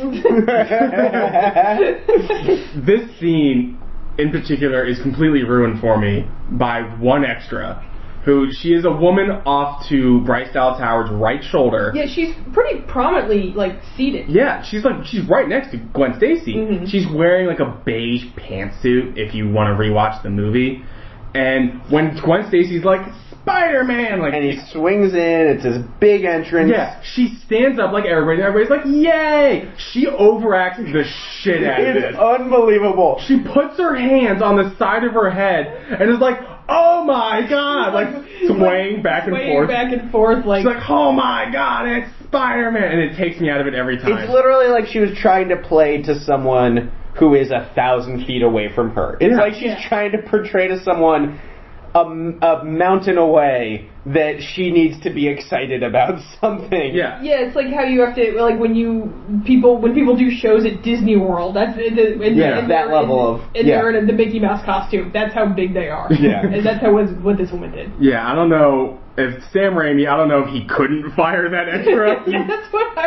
This scene in particular is completely ruined for me by one extra. She is a woman off to Bryce Dallas Howard's right shoulder. Yeah, she's pretty prominently seated. Yeah, she's right next to Gwen Stacy. She's wearing like a beige pantsuit. If you want to rewatch the movie, and when Gwen Stacy's like Spider-Man, and he swings in, it's his big entrance. Yeah, she stands up like everybody. Everybody's like, "Yay!" She overacts the shit out of this. It's unbelievable. She puts her hands on the side of her head and is like, oh my god, swaying back and forth. Like, she's like, oh my god, it's Spider-Man, and it takes me out of it every time. It's literally like she was trying to play to someone who is 1,000 feet away from her. It's like she's trying to portray to someone a mountain away that she needs to be excited about something. Yeah, it's like how you have to when people do shows at Disney World. That's that level of they're in the Mickey Mouse costume. That's how big they are. Yeah, and that's what this woman did. Yeah, I don't know if Sam Raimi. I don't know if he couldn't fire that extra. That's what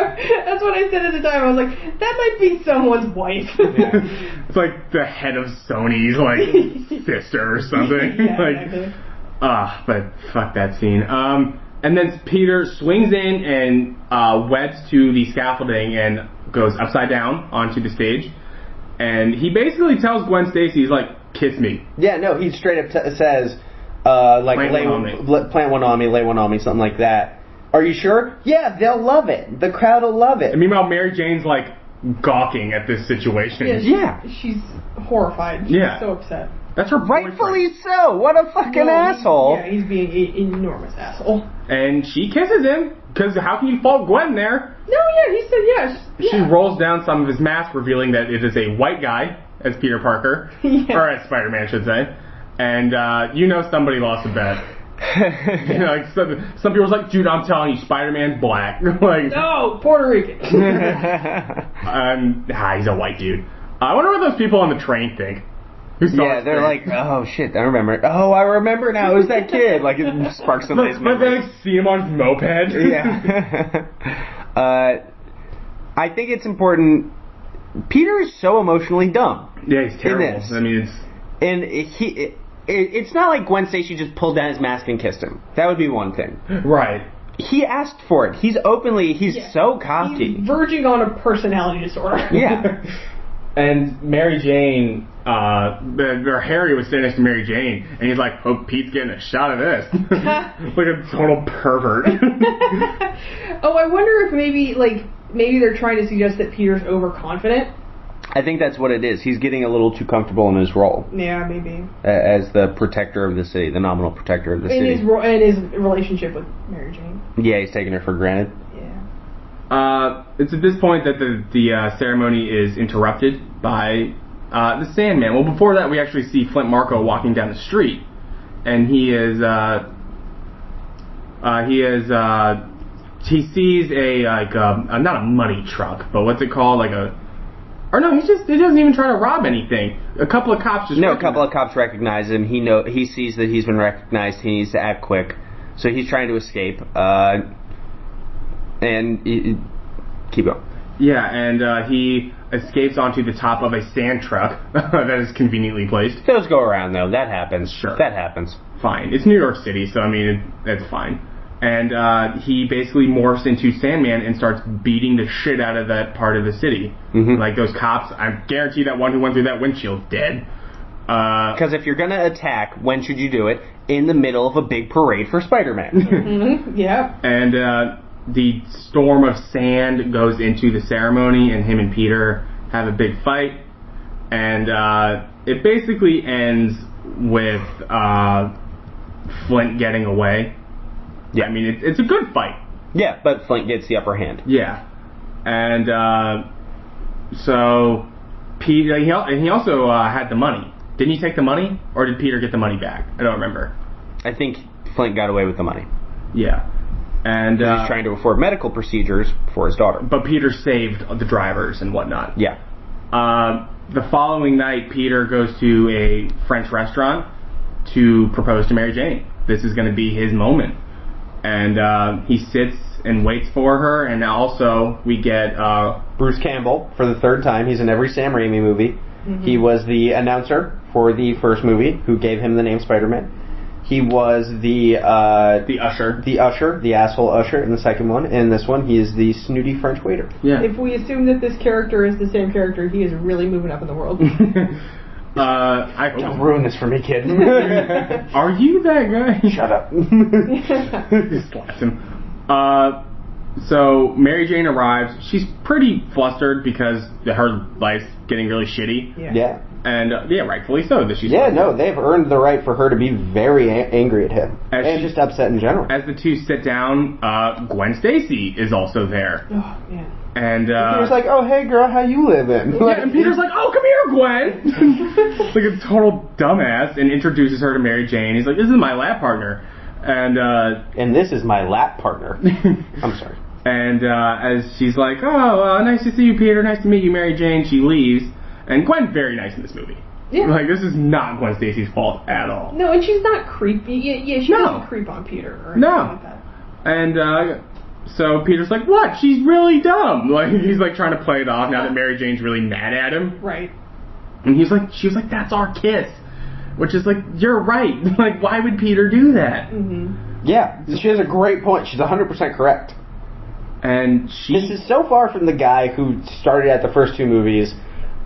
I said at the time. I was like, that might be someone's wife. It's like the head of Sony's sister or something. Exactly. But fuck that scene. And then Peter swings in and weds to the scaffolding and goes upside down onto the stage. And he basically tells Gwen Stacy, he's like, kiss me. Yeah, no, he straight up says, plant one on me, lay one on me, something like that. Are you sure? Yeah, they'll love it. The crowd will love it. And meanwhile, Mary Jane's gawking at this situation. Yeah, she's horrified. She's so upset. That's her rightfully so. What a fucking asshole. He's being an enormous asshole. And she kisses him, because how can you fault Gwen there? No, he said yes. She rolls down some of his mask, revealing that it is a white guy, as Peter Parker, or as Spider-Man, I should say. And somebody lost a bet. Some people's like, dude, I'm telling you, Spider-Man's black. No, Puerto Rican. He's a white dude. I wonder what those people on the train think. They're like, oh shit, I remember. Oh, I remember now. It was that kid. It sparks somebody's memory. See him on his moped. Yeah. I think it's important. Peter is so emotionally dumb. Yeah, he's terrible. I mean, it's not like Gwen Stacy just pulled down his mask and kissed him. That would be one thing. Right. He asked for it. He's so cocky. He's verging on a personality disorder. Yeah. And Mary Jane, Harry was sitting next to Mary Jane, and he's like, "Oh, Pete's getting a shot of this," like a total pervert. Oh, I wonder if maybe they're trying to suggest that Peter's overconfident. I think that's what it is. He's getting a little too comfortable in his role. Yeah, maybe. As the protector of the city, the nominal protector of the city. And his relationship with Mary Jane. Yeah, he's taking her for granted. It's at this point that the ceremony is interrupted by the Sandman. Well, before that, we actually see Flint Marko walking down the street, and he sees a not a money truck, but what's it called, he doesn't even try to rob anything. A couple of cops a couple of cops recognize him. He sees that he's been recognized. He needs to act quick, so he's trying to escape. Keep going. Yeah, and he escapes onto the top of a sand truck that is conveniently placed. Those go around, though. That happens. Sure. That happens. Fine. It's New York City, so, that's fine. And he basically morphs into Sandman and starts beating the shit out of that part of the city. Mm-hmm. Like those cops, I guarantee that one who went through that windshield's dead. Because if you're going to attack, when should you do it? In the middle of a big parade for Spider-Man. Mm-hmm. Yeah. And the storm of sand goes into the ceremony, and him and Peter have a big fight. And it basically ends with Flint getting away. Yeah, it's a good fight. Yeah, but Flint gets the upper hand. Yeah. And so Peter, he also had the money. Didn't he take the money, or did Peter get the money back? I don't remember. I think Flint got away with the money. Yeah. And he's trying to afford medical procedures for his daughter. But Peter saved the drivers and whatnot. Yeah. The following night, Peter goes to a French restaurant to propose to Mary Jane. This is going to be his moment. And he sits and waits for her, and also we get Bruce Campbell for the third time. He's in every Sam Raimi movie. Mm-hmm. He was the announcer for the first movie, who gave him the name Spider-Man. He was the usher, the asshole usher in the second one. In this one, he is the snooty French waiter. Yeah. If we assume that this character is the same character, he is really moving up in the world. Don't ruin this for me, kid. Are you that guy? Shut up. Slaps him. So Mary Jane arrives. She's pretty flustered because her life's getting really shitty. Yeah. And rightfully so. That she's they've earned the right for her to be very angry at him and just upset in general. As the two sit down, Gwen Stacy is also there. Oh man. And Peter's like, "Oh hey girl, how you living?" Yeah, and Peter's like, "Oh come here, Gwen." Like a total dumbass, and introduces her to Mary Jane. He's like, "This is my lab partner," and this is my lap partner. I'm sorry. And as she's like, "Oh, nice to see you, Peter. Nice to meet you, Mary Jane," she leaves. And Gwen's very nice in this movie. Yeah. Like, this is not Gwen Stacy's fault at all. No, and she's not creepy. Yeah, she doesn't creep on Peter or anything like that. And so Peter's like, "What? She's really dumb." Like, he's like trying to play it off now that Mary Jane's really mad at him. Right. And she was like, "That's our kiss." Which is like, you're right. Like, why would Peter do that? Mm-hmm. Yeah, she has a great point. She's 100% correct. And This is so far from the guy who started at the first two movies,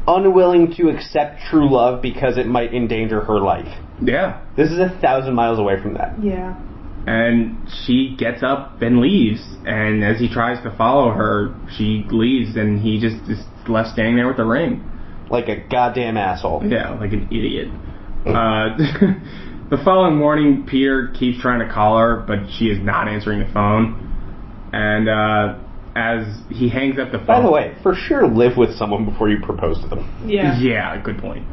unwilling to accept true love because it might endanger her life. Yeah. This is 1,000 miles away from that. Yeah. And she gets up and leaves, and as he tries to follow her, she leaves, and he just is left standing there with the ring. Like a goddamn asshole. Yeah, like an idiot. The following morning, Peter keeps trying to call her, but she is not answering the phone. And as he hangs up the phone... By the way, for sure live with someone before you propose to them. Yeah. Yeah, good point.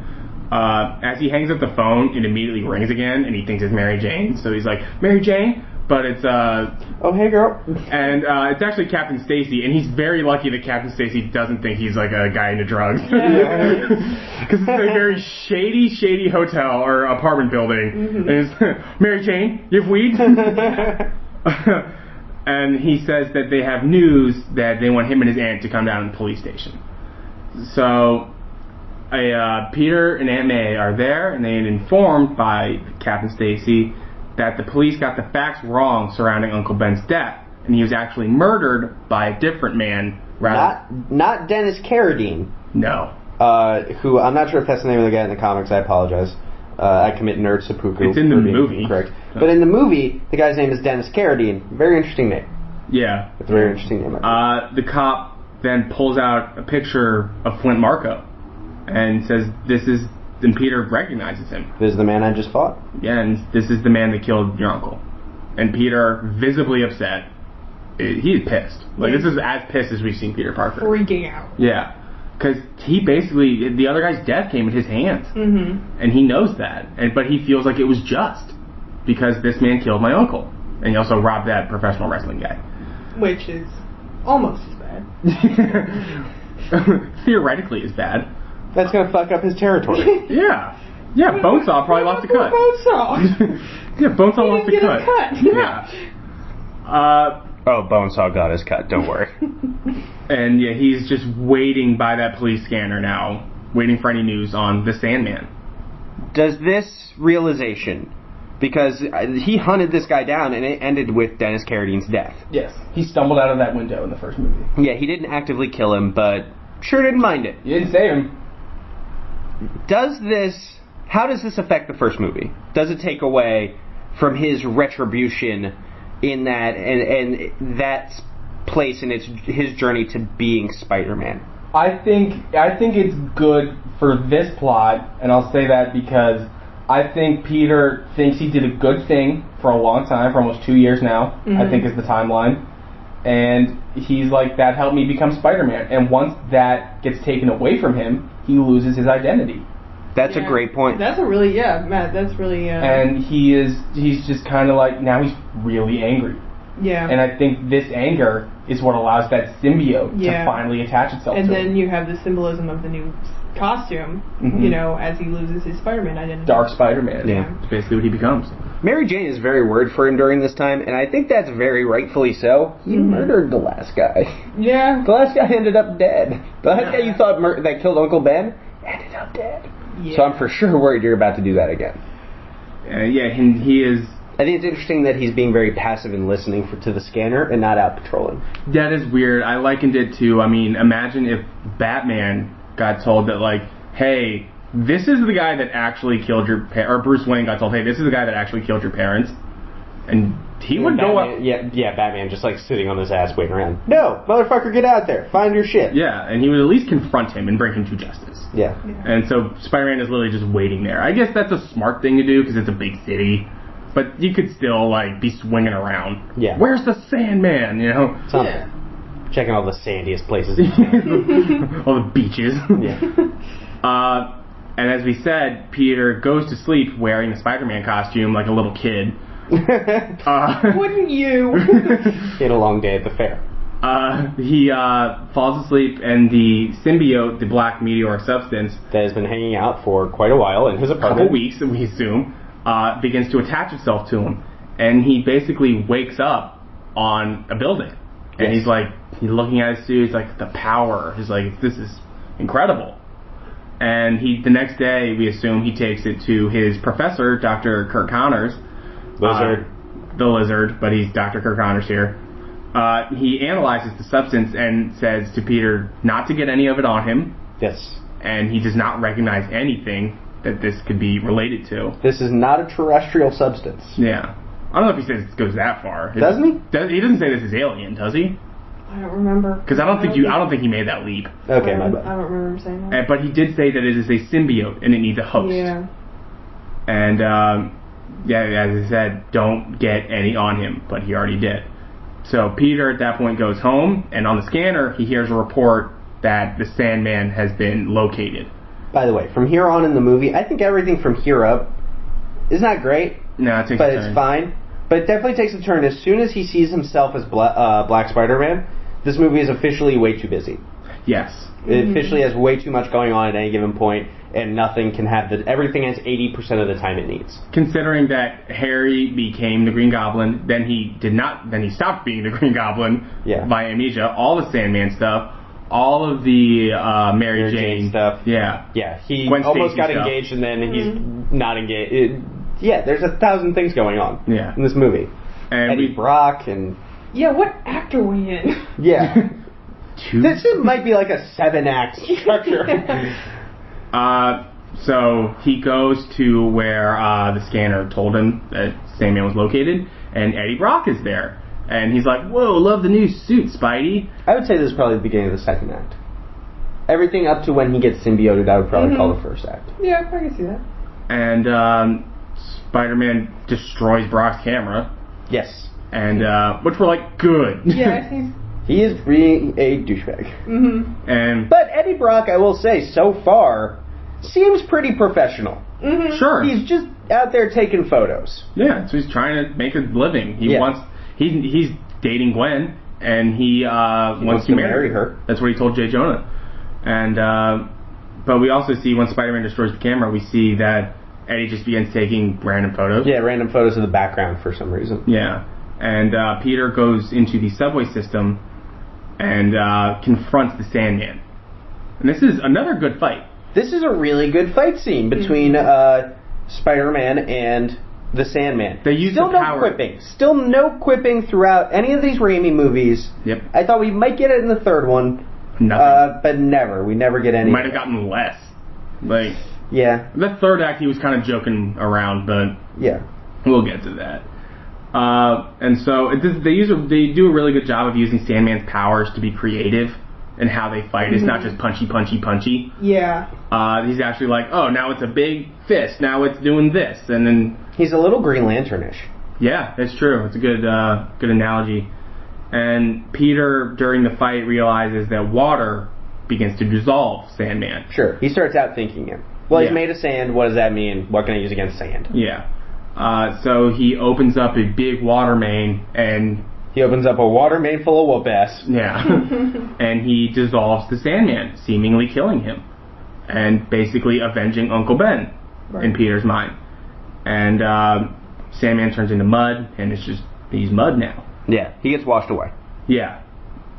As he hangs up the phone, it immediately rings again, and he thinks it's Mary Jane. So he's like, "Mary Jane?" But it's... oh, hey, girl. And it's actually Captain Stacy, and he's very lucky that Captain Stacy doesn't think he's like a guy into drugs. Because it's a very shady hotel or apartment building. Mm-hmm. And it's, "Mary Jane, you have weed?" And he says that they have news that they want him and his aunt to come down to the police station. So Peter and Aunt May are there, and they are informed by Captain Stacy that the police got the facts wrong surrounding Uncle Ben's death, and he was actually murdered by a different man. Not Dennis Carradine. No. Who, I'm not sure if that's the name of the guy in the comics. I apologize. I commit nerd seppuku. It's in the movie. Correct. But in the movie, the guy's name is Dennis Carradine. Very interesting name. Yeah. It's a very interesting name. The cop then pulls out a picture of Flint Marko and says, "This is..." And Peter recognizes him. This is the man I just fought? Yeah, and this is the man that killed your uncle. And Peter, visibly upset, he's pissed. Like, this is as pissed as we've seen Peter Parker. Freaking out. Yeah. Because he basically, the other guy's death came in his hands. Mm-hmm. And he knows that. But he feels like it was just because this man killed my uncle. And he also robbed that professional wrestling guy. Which is almost as bad. Theoretically is bad. That's gonna fuck up his territory. Yeah. Yeah, Bonesaw probably lost a cut. Bonesaw. Yeah, Bonesaw lost a He didn't cut. get a cut. Yeah. Oh, Bonesaw got his cut, don't worry. And yeah, he's just waiting by that police scanner now, waiting for any news on the Sandman. Does this realization, because he hunted this guy down and it ended with Dennis Carradine's death. Yes, he stumbled out of that window in the first movie. Yeah, he didn't actively kill him, but sure didn't mind it. You didn't save him. How does this affect the first movie? Does it take away from his retribution in that and that place in his journey to being Spider-Man? I think it's good for this plot, and I'll say that because I think Peter thinks he did a good thing for a long time, for almost 2 years now, I think is the timeline. And he's like, that helped me become Spider-Man. And once that gets taken away from him, he loses his identity. That's a great point. That's a really, Matt, that's really... And he's just kind of like, now he's really angry. Yeah. And I think this anger is what allows that symbiote to finally attach itself to him. And then you have the symbolism of the new costume, you know, as he loses his Spider-Man identity. Dark Spider-Man. Yeah. It's basically what he becomes. Mary Jane is very worried for him during this time, and I think that's very rightfully so. He murdered the last guy. Yeah. The last guy ended up dead. The last guy you thought that killed Uncle Ben ended up dead. Yeah. So I'm for sure worried you're about to do that again. And he is... I think it's interesting that he's being very passive and listening to the scanner and not out patrolling. That is weird. I likened it to, I mean, imagine if Batman got told that, like, hey, this is the guy that actually killed your or Bruce Wayne got told, hey, this is the guy that actually killed your parents. And he would go up... Yeah, Batman just, like, sitting on his ass waiting around. No, motherfucker, get out there. Find your shit. Yeah, and he would at least confront him and bring him to justice. Yeah. And so Spider-Man is literally just waiting there. I guess that's a smart thing to do because it's a big city. But you could still, like, be swinging around. Yeah. Where's the Sandman, you know? Something. Checking all the sandiest places. All the beaches. Yeah. And as we said, Peter goes to sleep wearing the Spider-Man costume like a little kid. Wouldn't you? He had a long day at the fair. He falls asleep, and the symbiote, the black meteor substance, that has been hanging out for quite a while in his a apartment. couple weeks, we assume, begins to attach itself to him. And he basically wakes up on a building. And he's like, he's looking at his suit, he's like, the power. He's like, this is incredible. And the next day, we assume he takes it to his professor, Dr. Kirk Connors. Lizard. The lizard, but he's Dr. Kirk Connors here. He analyzes the substance and says to Peter not to get any of it on him. Yes. And he does not recognize anything that this could be related to. This is not a terrestrial substance. Yeah. I don't know if he says it goes that far. Doesn't he? He doesn't say this is alien, does he? I don't remember. Because I don't think he made that leap. Okay, my bad. I don't remember him saying that. But he did say that it is a symbiote and it needs a host. Yeah. And as I said, don't get any on him, but he already did. So Peter at that point goes home, and on the scanner he hears a report that the Sandman has been located. By the way, from here on in the movie, I think everything from here up is not great. No, it takes but a turn. It's fine. But it definitely takes a turn. As soon as he sees himself as Black Spider-Man, this movie is officially way too busy. Yes. It officially has way too much going on at any given point, and nothing can have everything has 80% of the time it needs. Considering that Harry became the Green Goblin, then he stopped being the Green Goblin by amnesia, all the Sandman stuff, all of the Mary Jane stuff. Yeah. Yeah, he Gwen almost Stacy got stuff. engaged and then he's not engaged. There's 1,000 things going on in this movie. And Eddie Brock and... Yeah, what act are we in? Yeah. This might be like a 7-act structure. So he goes to where the scanner told him that Sandman was located, and Eddie Brock is there. And he's like, whoa, love the new suit, Spidey. I would say this is probably the beginning of the second act. Everything up to when he gets symbioted, I would probably call the first act. Yeah, I can see that. And Spider-Man destroys Brock's camera. Yes. And which we're like, good. Yeah, He is being a douchebag. But Eddie Brock, I will say, so far, seems pretty professional. Sure. He's just out there taking photos. Yeah, so he's trying to make a living. He's dating Gwen, and he wants to marry her. That's what he told Jay Jonah. And but we also see when Spider-Man destroys the camera, we see that Eddie just begins taking random photos. Yeah, random photos of the background for some reason. Yeah, and Peter goes into the subway system and confronts the Sandman. And this is another good fight. This is a really good fight scene between Spider-Man and the Sandman. They use Still the no power. quipping. Still no quipping throughout any of these Raimi movies. Yep. I thought we might get it in the third one. Nothing. But never. We never get any. Might have gotten less. Like, yeah. the third act, he was kind of joking around, but Yeah. we'll get to that. And so they do a really good job of using Sandman's powers to be creative in how they fight. It's not just punchy, punchy, punchy. Yeah. He's actually like, oh, now it's a big fist. Now it's doing this, and then He's a little Green Lantern-ish. yeah, it's true. It's a good analogy. And Peter, during the fight, realizes that water begins to dissolve Sandman. Sure. He starts out thinking it. Well, he's Yeah. made of sand. What does that mean? What can I use against sand? Yeah. So he opens up a big water main, and He opens up a water main full of whoop-ass. yeah, and he dissolves the Sandman, seemingly killing him, and basically avenging Uncle Ben in Peter's mind. And Sandman turns into mud, and he's mud now. Yeah, he gets washed away. Yeah.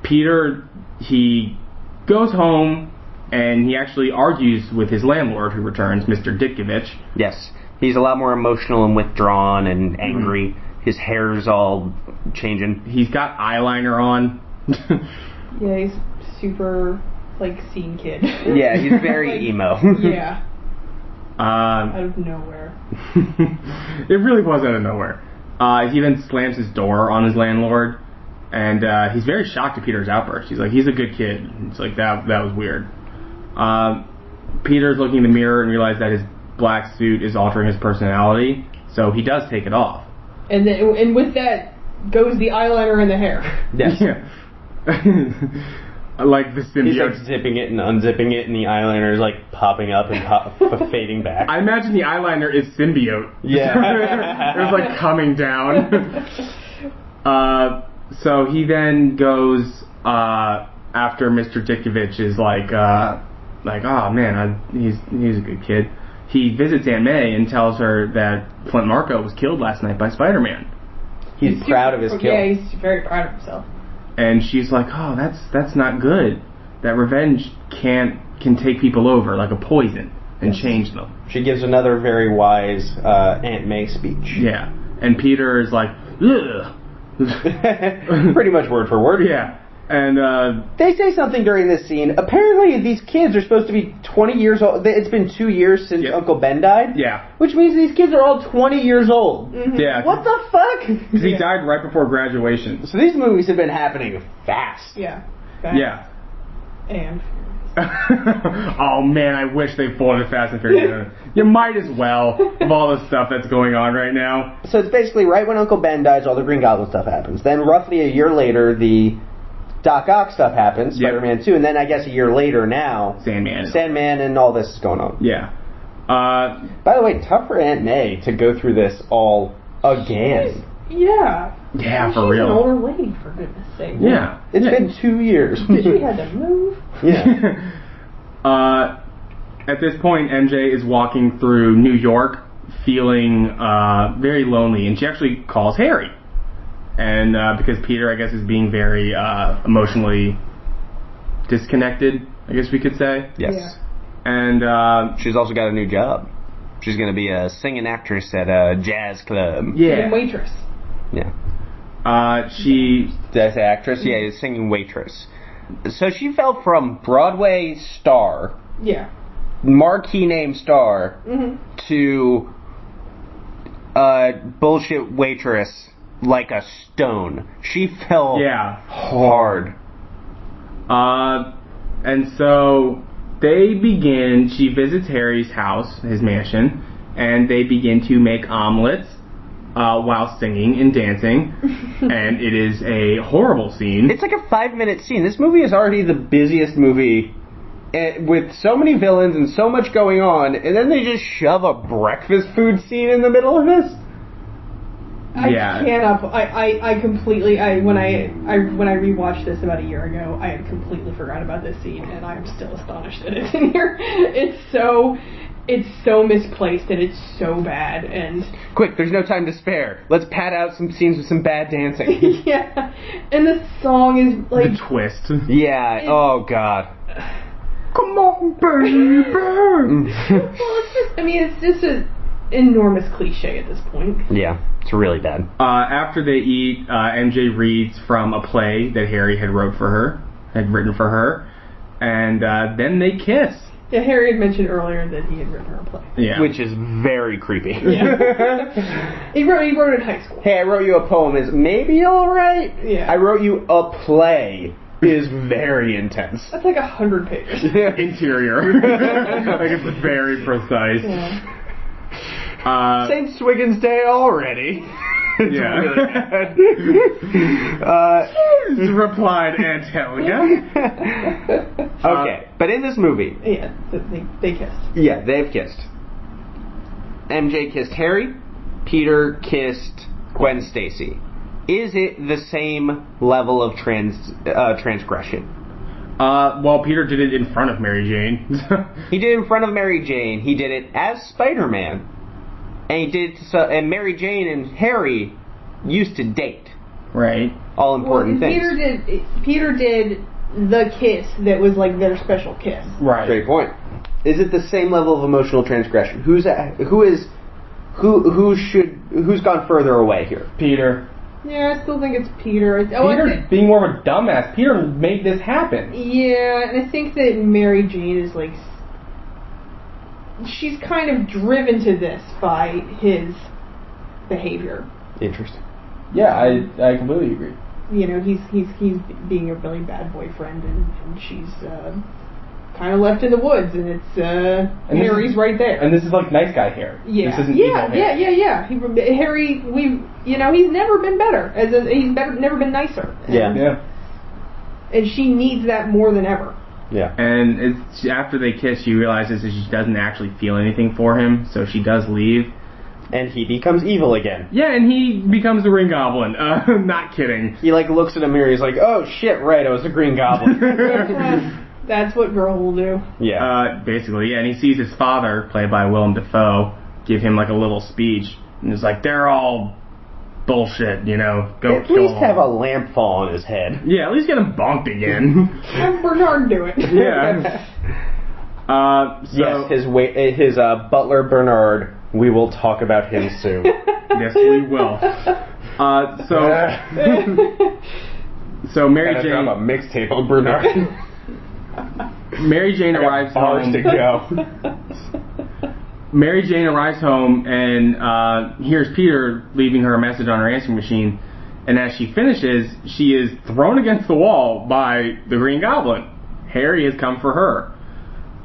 Peter, he goes home, and he actually argues with his landlord, who returns, Mr. Ditkovich. Yes. He's a lot more emotional and withdrawn and angry. His hair's all changing. He's got eyeliner on. Yeah, he's super, like, scene kid. Yeah, he's very Like, emo. Yeah. Out of nowhere. It really was out of nowhere. He then slams his door on his landlord, and he's very shocked at Peter's outburst. He's like, he's a good kid. It's like, that was weird. Peter's looking in the mirror and realizes that his black suit is altering his personality, so he does take it off. And with that goes the eyeliner and the hair. Yes. Yeah. Like the symbiote. He's like zipping it and unzipping it, and the eyeliner is like popping up and fading back. I imagine the eyeliner is symbiote. Yeah. It was like coming down. So he then goes after Mr. Ditkovich is like, oh man, he's a good kid. He visits Aunt May and tells her that Flint Marko was killed last night by Spider-Man. He's proud of his kill. Yeah, he's very proud of himself. And she's like, oh, that's not good. That revenge can take people over like a poison and change them. She gives another very wise Aunt May speech. Yeah. And Peter is like, ugh. Pretty much word for word. Yeah. And they say something during this scene. Apparently, these kids are supposed to be 20 years old. It's been 2 years since Uncle Ben died. Yeah. Which means these kids are all 20 years old. Mm-hmm. Yeah. What the fuck? Because he died right before graduation. So these movies have been happening fast. Yeah. Yeah. And oh man, I wish they pulled it Fast and Furious. You might as well, of all the stuff that's going on right now. So it's basically right when Uncle Ben dies, all the Green Goblin stuff happens. Then roughly a year later, the Doc Ock stuff happens, Spider-Man 2, and then I guess a year later now, Sandman and all this is going on. Yeah. By the way, tough for Aunt May to go through this all again. Yeah, for real. She's an older lady, for goodness sake. Yeah. It's been 2 years. She had to move. Yeah. At this point, MJ is walking through New York feeling very lonely, and she actually calls Harry. And because Peter, I guess, is being very emotionally disconnected, I guess we could say. Yes. Yeah. And she's also got a new job. She's going to be a singing actress at a jazz club. Yeah. And waitress. Yeah. Did I say actress? Yeah, singing waitress. So she fell from Broadway star, marquee name star, to bullshit waitress like a stone. She fell hard. And so she visits Harry's house, his mansion, and they begin to make omelets while singing and dancing, and it is a horrible scene. It's like a 5-minute scene. This movie is already the busiest movie with so many villains and so much going on, and then they just shove a breakfast food scene in the middle of this? I completely when I rewatched this about a year ago, I had completely forgot about this scene, and I'm still astonished that it's in here. It's so misplaced and it's so bad. And quick, there's no time to spare. Let's pad out some scenes with some bad dancing. Yeah, and the song is like the twist. Yeah. Oh God. Come on, baby. Well, it's just an enormous cliche at this point. Yeah, it's really bad. After they eat, MJ reads from a play that Harry had written for her, and then they kiss. Yeah, Harry had mentioned earlier that he had written her a play. Yeah. Which is very creepy. Yeah. he wrote it in high school. Hey, I wrote you a poem. Is maybe alright? Yeah. I wrote you a play. Is very intense. That's like 100 pages. Interior. Like it's very precise. Yeah. St. Swithin's Day already. It's really bad. Replied Aunt Helga. Okay, but in this movie... Yeah, they kissed. Yeah, they've kissed. MJ kissed Harry. Peter kissed Gwen Stacy. Is it the same level of transgression? Well, Peter did it in front of Mary Jane. He did it in front of Mary Jane. He did it as Spider-Man. And he did and Mary Jane and Harry used to date. Right. All important things. Peter did the kiss that was like their special kiss. Right. Great point. Is it the same level of emotional transgression? Who's gone further away here? Peter. Yeah, I still think it's Peter. Peter's being more of a dumbass. Peter made this happen. Yeah, and I think that Mary Jane is like... She's kind of driven to this by his behavior. Interesting. Yeah, I completely agree. You know, he's being a really bad boyfriend, and she's kind of left in the woods, and it's Harry's right there. And this is like nice guy Harry. Yeah, this isn't evil Harry. Yeah. Harry, he's never been better. Never been nicer. Yeah. And she needs that more than ever. Yeah. And it's after they kiss, she realizes that she doesn't actually feel anything for him, so she does leave. And he becomes evil again. Yeah, and he becomes the Green Goblin. Not kidding. He looks in a mirror. He's like, "Oh shit! Right, I was a Green Goblin." That's what girl will do. Yeah. Basically, yeah. And he sees his father, played by Willem Dafoe, give him like a little speech, and he's like, "They're all bullshit, you know. Go at least have a lamp fall on his head." Yeah, at least get him bonked again. Have Bernard do it. Yeah. Yes, his butler Bernard. We will talk about him soon. Yes, we will. So Mary Jane. I'm a mixtape on Bernard. Mary Jane arrives home. To go. Mary Jane arrives home and hears Peter leaving her a message on her answering machine. And as she finishes, she is thrown against the wall by the Green Goblin. Harry has come for her.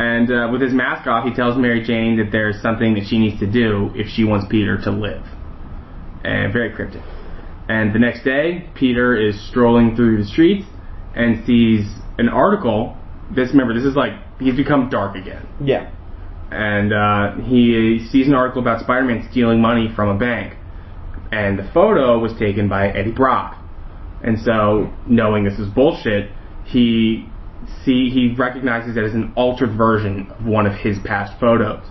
And with his mask off, he tells Mary Jane that there's something that she needs to do if she wants Peter to live. And very cryptic. And the next day, Peter is strolling through the streets and sees an article. This is like, he's become dark again. Yeah. And he sees an article about Spider-Man stealing money from a bank. And the photo was taken by Eddie Brock. And so, knowing this is bullshit, he recognizes it as an altered version of one of his past photos.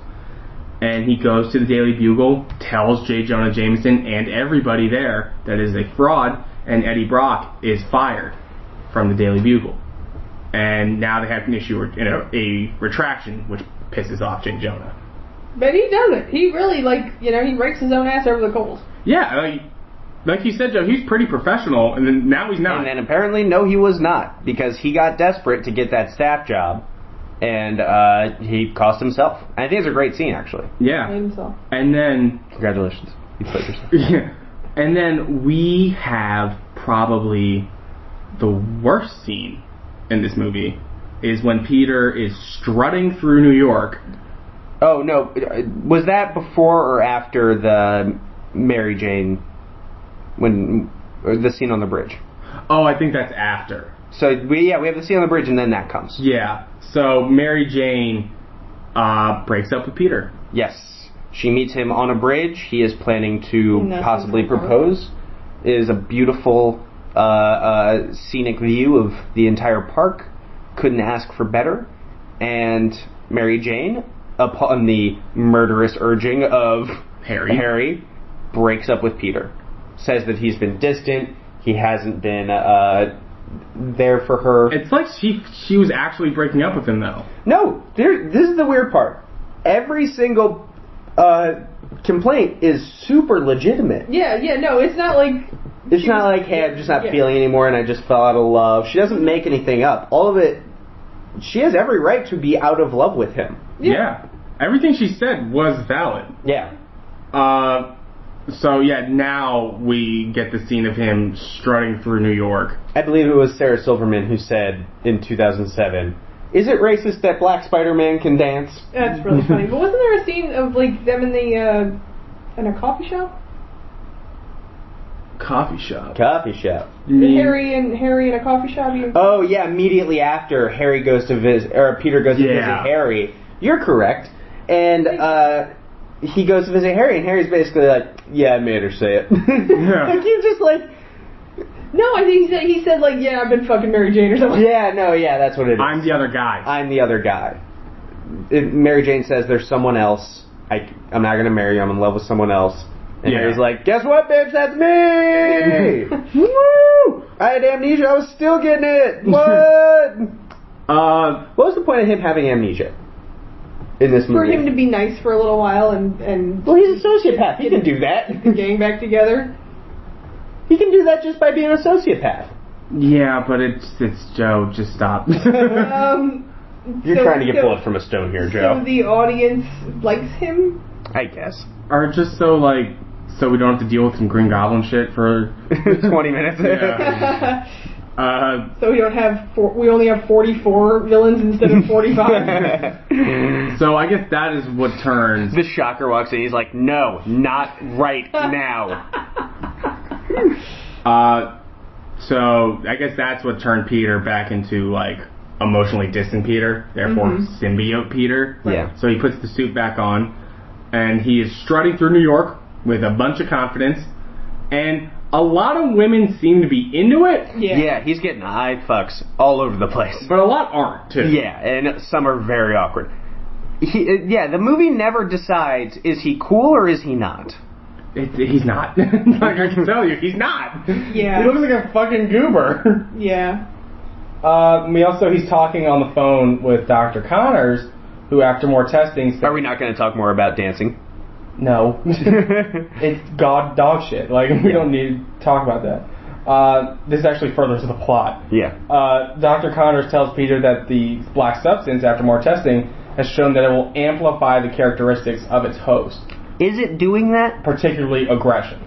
And he goes to the Daily Bugle, tells J. Jonah Jameson and everybody there that is a fraud, and Eddie Brock is fired from the Daily Bugle. And now they have an issue, a retraction, which pisses off J. Jonah. But he doesn't. He really, he rakes his own ass over the coals. Yeah, like you said, Joe, he's pretty professional, and then now he's not. And then apparently, no, he was not, because he got desperate to get that staff job, and he cost himself. And I think it's a great scene, actually. Yeah. Himself. And then... Congratulations. You played yourself. Yeah. And then we have probably the worst scene in this movie, is when Peter is strutting through New York. Oh, no. Was that before or after the Mary Jane or the scene on the bridge. Oh, I think that's after. So we have the scene on the bridge, and then that comes. Yeah. So Mary Jane breaks up with Peter. Yes. She meets him on a bridge. He is planning to possibly propose. It is a beautiful scenic view of the entire park. Couldn't ask for better. And Mary Jane, upon the murderous urging of Harry, breaks up with Peter. Says that he's been distant. He hasn't been there for her. It's like she was actually breaking up with him, though. No, this is the weird part. Every single complaint is super legitimate. Yeah, no, it's not like... It's not like, hey, I'm just not feeling anymore and I just fell out of love. She doesn't make anything up. All of it, she has every right to be out of love with him. Yeah. Everything she said was valid. Yeah. So, yeah, now we get the scene of him strutting through New York. I believe it was Sarah Silverman who said in 2007, is it racist that Black Spider-Man can dance? That's really funny. But wasn't there a scene of, like, them in a coffee shop? Coffee shop. Harry in a coffee shop? Oh, yeah, immediately after Harry goes to visit, or Peter goes to visit Harry. You're correct. And, he goes to visit Harry, and Harry's basically like, yeah, I made her say it. Like, he's just like... No, I think he said like, yeah, I've been fucking Mary Jane or something. Yeah, that's what it is. I'm the other guy. Mary Jane says there's someone else. I'm not going to marry you. I'm in love with someone else. And Harry's like, guess what, bitch? That's me! Woo! I had amnesia. I was still getting it. What? What was the point of him having amnesia in this movie? For him to be nice for a little while and well, he's a sociopath. He can do that. Getting back together. He can do that just by being a sociopath. Yeah, but it's Joe. Just stop. You're trying to get blood from a stone here, Joe. So the audience likes him? I guess. Or just so we don't have to deal with some Green Goblin shit for 20 minutes. Yeah. So we only have 44 villains instead of 45. So I guess that is what turns. The Shocker walks in. He's like, no, not right now. So I guess that's what turned Peter back into like emotionally distant Peter, therefore symbiote Peter. Yeah. So he puts the suit back on, and he is strutting through New York with a bunch of confidence, and a lot of women seem to be into it. Yeah, he's getting eye fucks all over the place. But a lot aren't, too. Yeah, and some are very awkward. The movie never decides, is he cool or is he not? He's not. Like I can tell you, he's not. Yeah. He looks like a fucking goober. Yeah. He's talking on the phone with Dr. Connors, who after more testing... Are we not going to talk more about dancing? No. It's dog shit. Like, we don't need to talk about that. This actually furthers the plot. Yeah. Dr. Connors tells Peter that the black substance, after more testing, has shown that it will amplify the characteristics of its host. Is it doing that? Particularly aggression.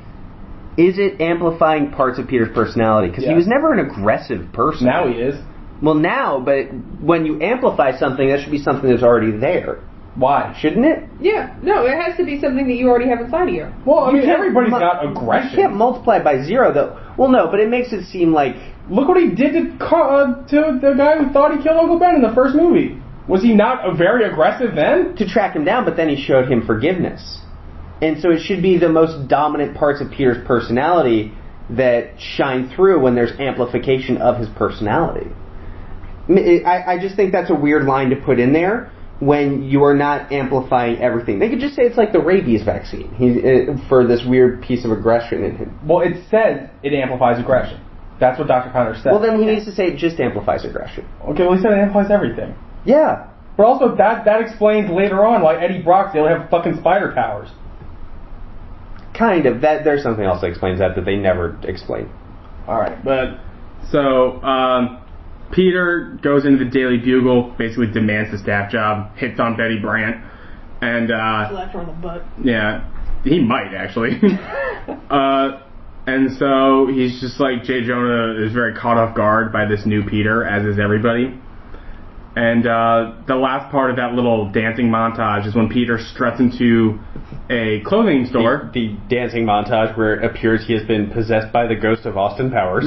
Is it amplifying parts of Peter's personality? Because he was never an aggressive person. Now he is. Well, now, but when you amplify something, that should be something that's already there. Why? Shouldn't it? Yeah. No, it has to be something that you already have inside of you. Well, I mean, everybody's got aggression. You can't multiply by zero, though. Well, no, but it makes it seem like... Look what he did to the guy who thought he killed Uncle Ben in the first movie. Was he not very aggressive then? To track him down, but then he showed him forgiveness. And so it should be the most dominant parts of Peter's personality that shine through when there's amplification of his personality. I just think that's a weird line to put in there when you are not amplifying everything. They could just say it's like the rabies vaccine for this weird piece of aggression in him. Well, it says it amplifies aggression. That's what Dr. Connors said. Well, then he needs to say it just amplifies aggression. Okay, well, he said it amplifies everything. Yeah. But also, that explains later on why Eddie Brock's able to have fucking spider powers. Kind of. There's something else that explains that they never explain. Alright, but... So, Peter goes into the Daily Bugle, basically demands the staff job, hits on Betty Brant, and... Slapped her on the butt. Yeah, he might, actually. And so, he's just like, J. Jonah is very caught off guard by this new Peter, as is everybody. And the last part of that little dancing montage is when Peter struts into a clothing store. The dancing montage where it appears he has been possessed by the ghost of Austin Powers.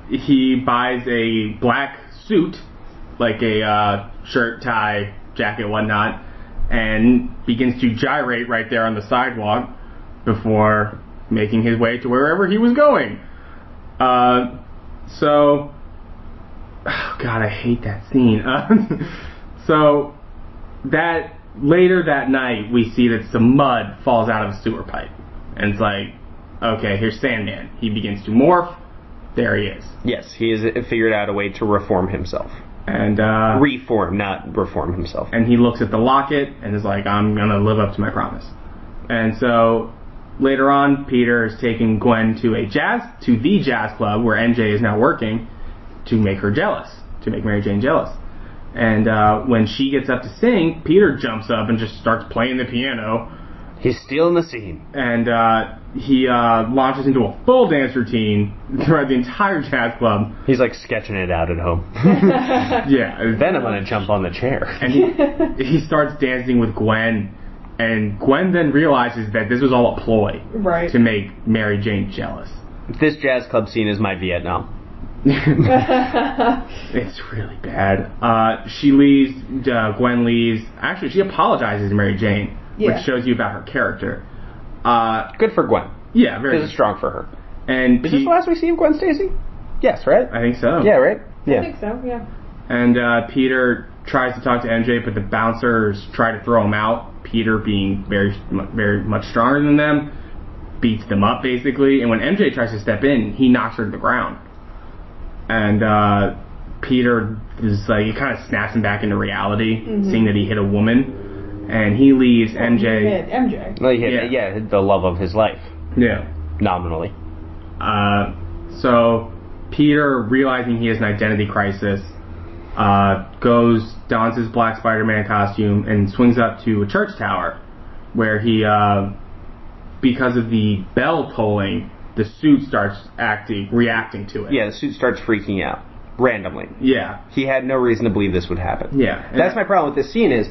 He buys a black suit, like a shirt, tie, jacket, whatnot, and begins to gyrate right there on the sidewalk before making his way to wherever he was going. Oh God, I hate that scene. So that later that night, we see that some mud falls out of a sewer pipe, and it's like, okay, here's Sandman. He begins to morph. There he is. Yes, he has figured out a way to reform himself. And reform, not reform himself. And he looks at the locket and is like, I'm gonna live up to my promise. And so later on, Peter is taking Gwen to the jazz club where MJ is now working, to make her jealous, to make Mary Jane jealous. And when she gets up to sing, Peter jumps up and just starts playing the piano. He's stealing the scene. And he launches into a full dance routine throughout the entire jazz club. He's like sketching it out at home. Yeah. Then I'm going to jump on the chair. And he starts dancing with Gwen. And Gwen then realizes that this was all a ploy to make Mary Jane jealous. This jazz club scene is my Vietnam. It's really bad. She leaves. Gwen leaves. Actually, she apologizes to Mary Jane, which shows you about her character. Good for Gwen. Yeah, very. This is strong for her. And is this the last we see of Gwen Stacy? Yes, right? I think so. Yeah, right? Yeah. I think so, yeah. And Peter tries to talk to MJ, but the bouncers try to throw him out. Peter, being very, very much stronger than them, beats them up, basically. And when MJ tries to step in, he knocks her to the ground. And Peter is like, he kind of snaps him back into reality, seeing that he hit a woman. And he leaves MJ. He hit MJ. Well, he hit, the love of his life. Yeah. Nominally. So Peter, realizing he has an identity crisis, dons his black Spider-Man costume and swings up to a church tower where he, because of the bell tolling, the suit starts reacting to it. Yeah, the suit starts freaking out. Randomly. Yeah. He had no reason to believe this would happen. Yeah. That's my problem with this scene is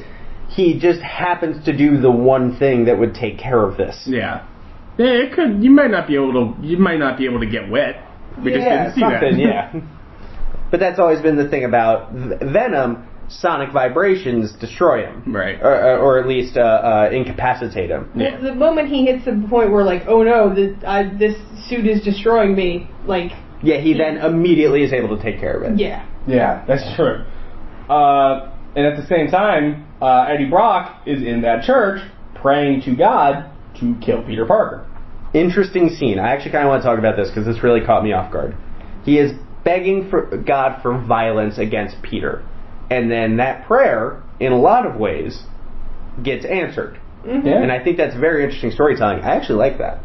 he just happens to do the one thing that would take care of this. Yeah. It could. You might not be able to get wet. We just didn't see that. Yeah. But that's always been the thing about Venom. Sonic vibrations destroy him. Right. Or at least incapacitate him. Yeah. Well, the moment he hits the point where, like, oh no, this suit is destroying me, like... Yeah, he then immediately is able to take care of it. Yeah. Yeah, that's true. And at the same time, Eddie Brock is in that church praying to God to kill Peter Parker. Interesting scene. I actually kind of want to talk about this because this really caught me off guard. He is begging for God for violence against Peter. And then that prayer, in a lot of ways, gets answered. Mm-hmm. Yeah. And I think that's very interesting storytelling. I actually like that.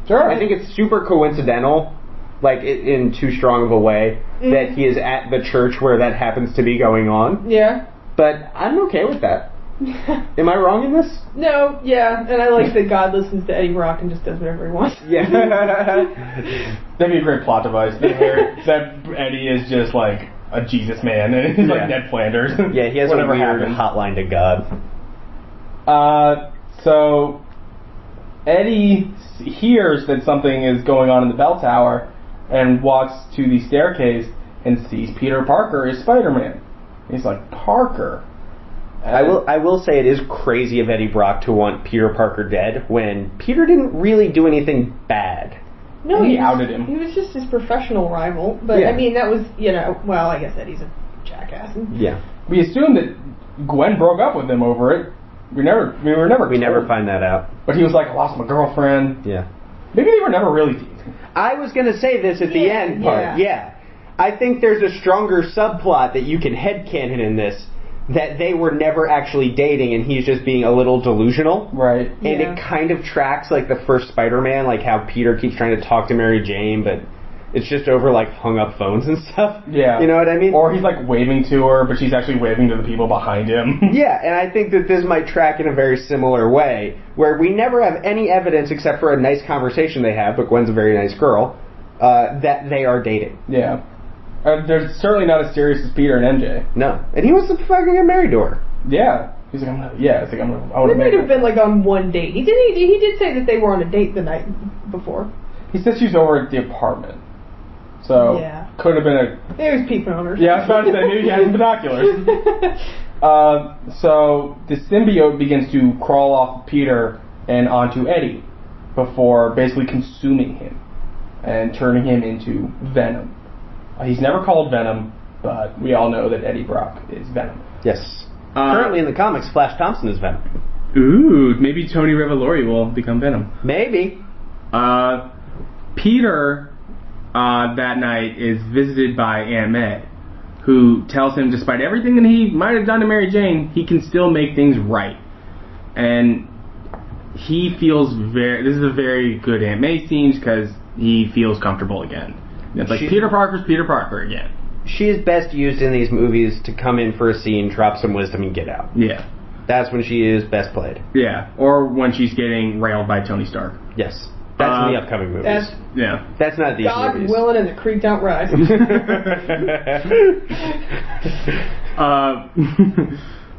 Sure. I think it's super coincidental, like in too strong of a way, that he is at the church where that happens to be going on. Yeah. But I'm okay with that. Am I wrong in this? No, yeah, and I like that God listens to Eddie Brock and just does whatever he wants. Yeah. That'd be a great plot device. That Eddie is just like a Jesus man, and he's like Ned Flanders. Yeah, he has a weird hotline to God. So Eddie hears that something is going on in the bell tower and walks to the staircase and sees Peter Parker as Spider-Man. He's like, Parker? I will say it is crazy of Eddie Brock to want Peter Parker dead when Peter didn't really do anything bad. No, he outed him. He was just his professional rival. But, I mean, that was, well, I guess Eddie's a jackass. Yeah. We assumed that Gwen broke up with him over it. We never find that out. But he was like, I lost my girlfriend. Yeah. Maybe they were never really dating. I was going to say this at the end part. Yeah. I think there's a stronger subplot that you can headcanon in this, that they were never actually dating and he's just being a little delusional. Right. And it kind of tracks like the first Spider-Man, like how Peter keeps trying to talk to Mary Jane, but it's just over like hung up phones and stuff. Yeah. You know what I mean? Or he's like waving to her, but she's actually waving to the people behind him. Yeah, and I think that this might track in a very similar way, where we never have any evidence except for a nice conversation they have, but Gwen's a very nice girl, that they are dating. Yeah. They're certainly not as serious as Peter and MJ. No. And he wants to fucking get married to her. Yeah. He's like, I want They to might marry have her. been like on one date. He did say that they were on a date the night before. He said she was over at the apartment. So, Yeah. could have been a... He was peeping on her. Yeah, I was about to say, maybe he had some binoculars. So, the symbiote begins to crawl off of Peter and onto Eddie before basically consuming him and turning him into Venom. He's never called Venom, but we all know that Eddie Brock is Venom. Yes. Currently in the comics, Flash Thompson is Venom. Ooh, maybe Tony Revolori will become Venom. Maybe. Peter, that night, is visited by Aunt May, who tells him despite everything that he might have done to Mary Jane, he can still make things right. And he feels this is a very good Aunt May scene because he feels comfortable again. It's like Peter Parker's Peter Parker again. She is best used in these movies to come in for a scene, drop some wisdom, and get out. Yeah. That's when she is best played. Yeah. Or when she's getting railed by Tony Stark. Yes. That's in the upcoming movies. That's not these God movies. willing and the creek don't rise.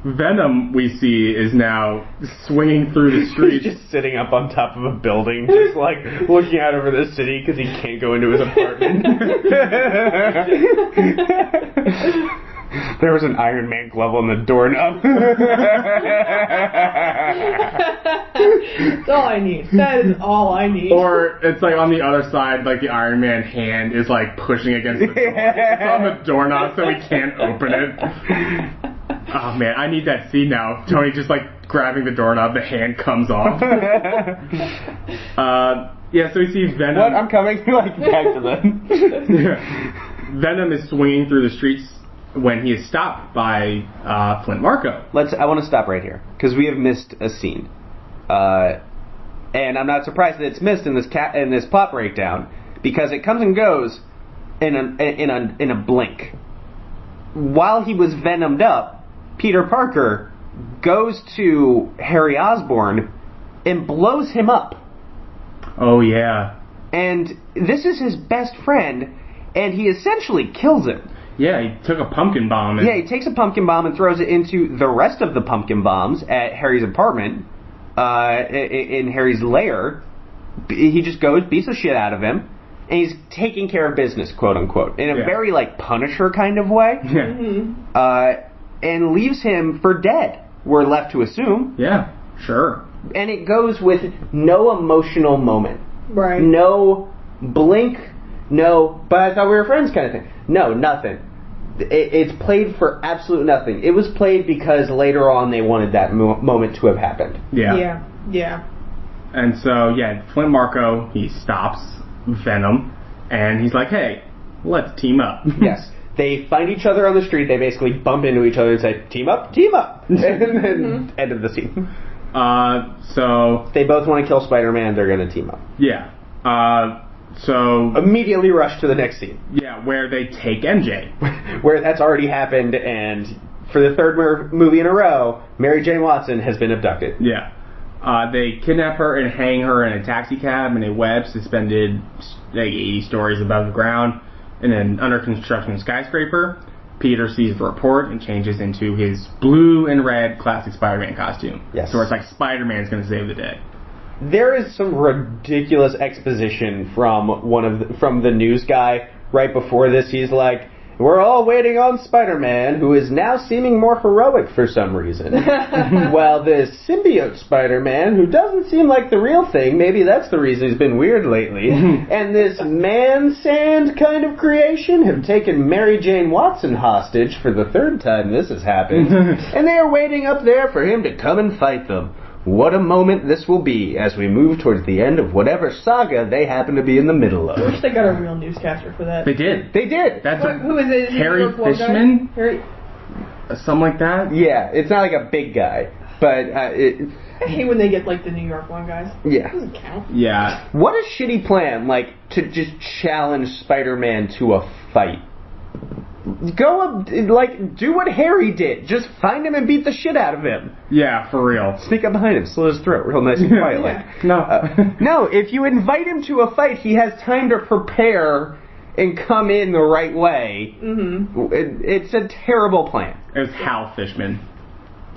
Venom, we see, is now swinging through the streets. He's just sitting up on top of a building, just like looking out over the city because he can't go into his apartment. There was an Iron Man glove on the doorknob. That's all I need. That is all I need. Or it's like on the other side, like the Iron Man hand is like pushing against the door. It's on the doorknob so he can't open it. Oh man, I need that scene now. Tony just like grabbing the doorknob, the hand comes off. Yeah, so we see Venom. What? I'm coming. Like back to them. Venom is swinging through the streets when he is stopped by Flint Marko. I want to stop right here because we have missed a scene, and I'm not surprised that it's missed in this plot breakdown because it comes and goes in a blink. While he was venomed up, Peter Parker goes to Harry Osbourne and blows him up. Oh yeah. And this is his best friend, and he essentially kills him. Yeah, he took a pumpkin bomb. Yeah, he takes a pumpkin bomb and throws it into the rest of the pumpkin bombs at Harry's apartment, in Harry's lair. He just goes, beats the shit out of him, and he's taking care of business, quote unquote, in a very like Punisher kind of way. Yeah. Mm-hmm. And leaves him for dead. We're left to assume. Yeah, sure. And it goes with no emotional moment. Right. No blink. No, but I thought we were friends kind of thing. No, nothing. It's played for absolute nothing. It was played because later on they wanted that moment to have happened. Yeah. Yeah. And so, Flint Marko, he stops Venom, and he's like, hey, let's team up. Yes. They find each other on the street, they basically bump into each other and say, team up, team up! And then end of the scene. So... They both want to kill Spider-Man, they're going to team up. Yeah. So... Immediately rush to the next scene. Yeah, where they take MJ. Where that's already happened, and for the third movie in a row, Mary Jane Watson has been abducted. Yeah. They kidnap her and hang her in a taxi cab in a web suspended like 80 stories above the ground in an under construction skyscraper. Peter sees the report and changes into his blue and red classic Spider-Man costume. Yes. So it's like Spider-Man's going to save the day. There is some ridiculous exposition from from the news guy right before this. He's like, we're all waiting on Spider-Man, who is now seeming more heroic for some reason. While this symbiote Spider-Man, who doesn't seem like the real thing, maybe that's the reason he's been weird lately, and this man-sand kind of creation have taken Mary Jane Watson hostage for the third time this has happened, and they are waiting up there for him to come and fight them. What a moment this will be as we move towards the end of whatever saga they happen to be in the middle of. I wish they got a real newscaster for that. They did. They did. That's who is it? Is Harry it one guy? Fishman? Harry. Something like that? Yeah, it's not like a big guy, but I hate when they get like the New York one guys. Yeah. It doesn't count. Yeah. What a shitty plan, like, to just challenge Spider-Man to a fight. Go up, like, do what Harry did. Just find him and beat the shit out of him. Yeah, for real. Sneak up behind him, slit his throat, real nice and quiet. Like, No. no, if you invite him to a fight, he has time to prepare and come in the right way. Mm-hmm. It's a terrible plan. It was Hal Fishman.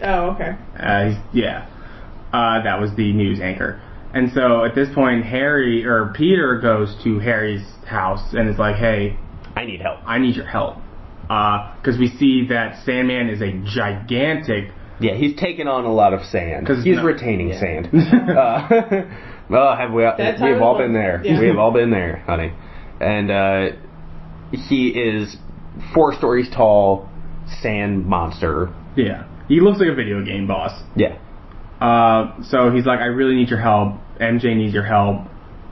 Oh, okay. That was the news anchor. And so at this point, Peter goes to Harry's house and is like, "Hey, I need help. I need your help." Because we see that Sandman is a gigantic. Yeah, he's taken on a lot of sand. He's retaining sand. Well, we've all been there. Yeah. We have all been there, honey. And he is 4 stories tall, sand monster. Yeah, he looks like a video game boss. Yeah. So he's like, "I really need your help. MJ needs your help."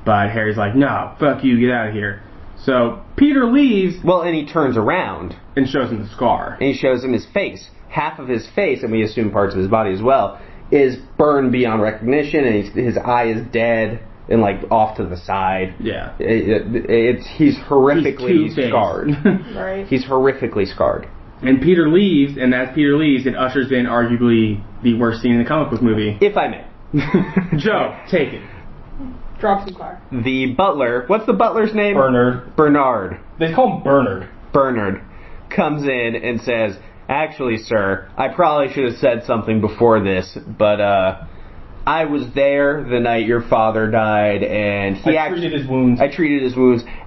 But Harry's like, "No, fuck you, get out of here." So Peter leaves. Well, and he turns around. And shows him the scar. And he shows him his face. Half of his face, and we assume parts of his body as well, is burned beyond recognition, and his eye is dead and, like, off to the side. Yeah. He's horrifically scarred. Right. He's horrifically scarred. And Peter leaves, and as Peter leaves, it ushers in arguably the worst scene in the comic book movie. If I may. Joe, take it. Drop some fire. The butler, what's the butler's name? Bernard. They call him Bernard. Bernard comes in and says, "Actually, sir, I probably should have said something before this, but I was there the night your father died, and I treated his wounds.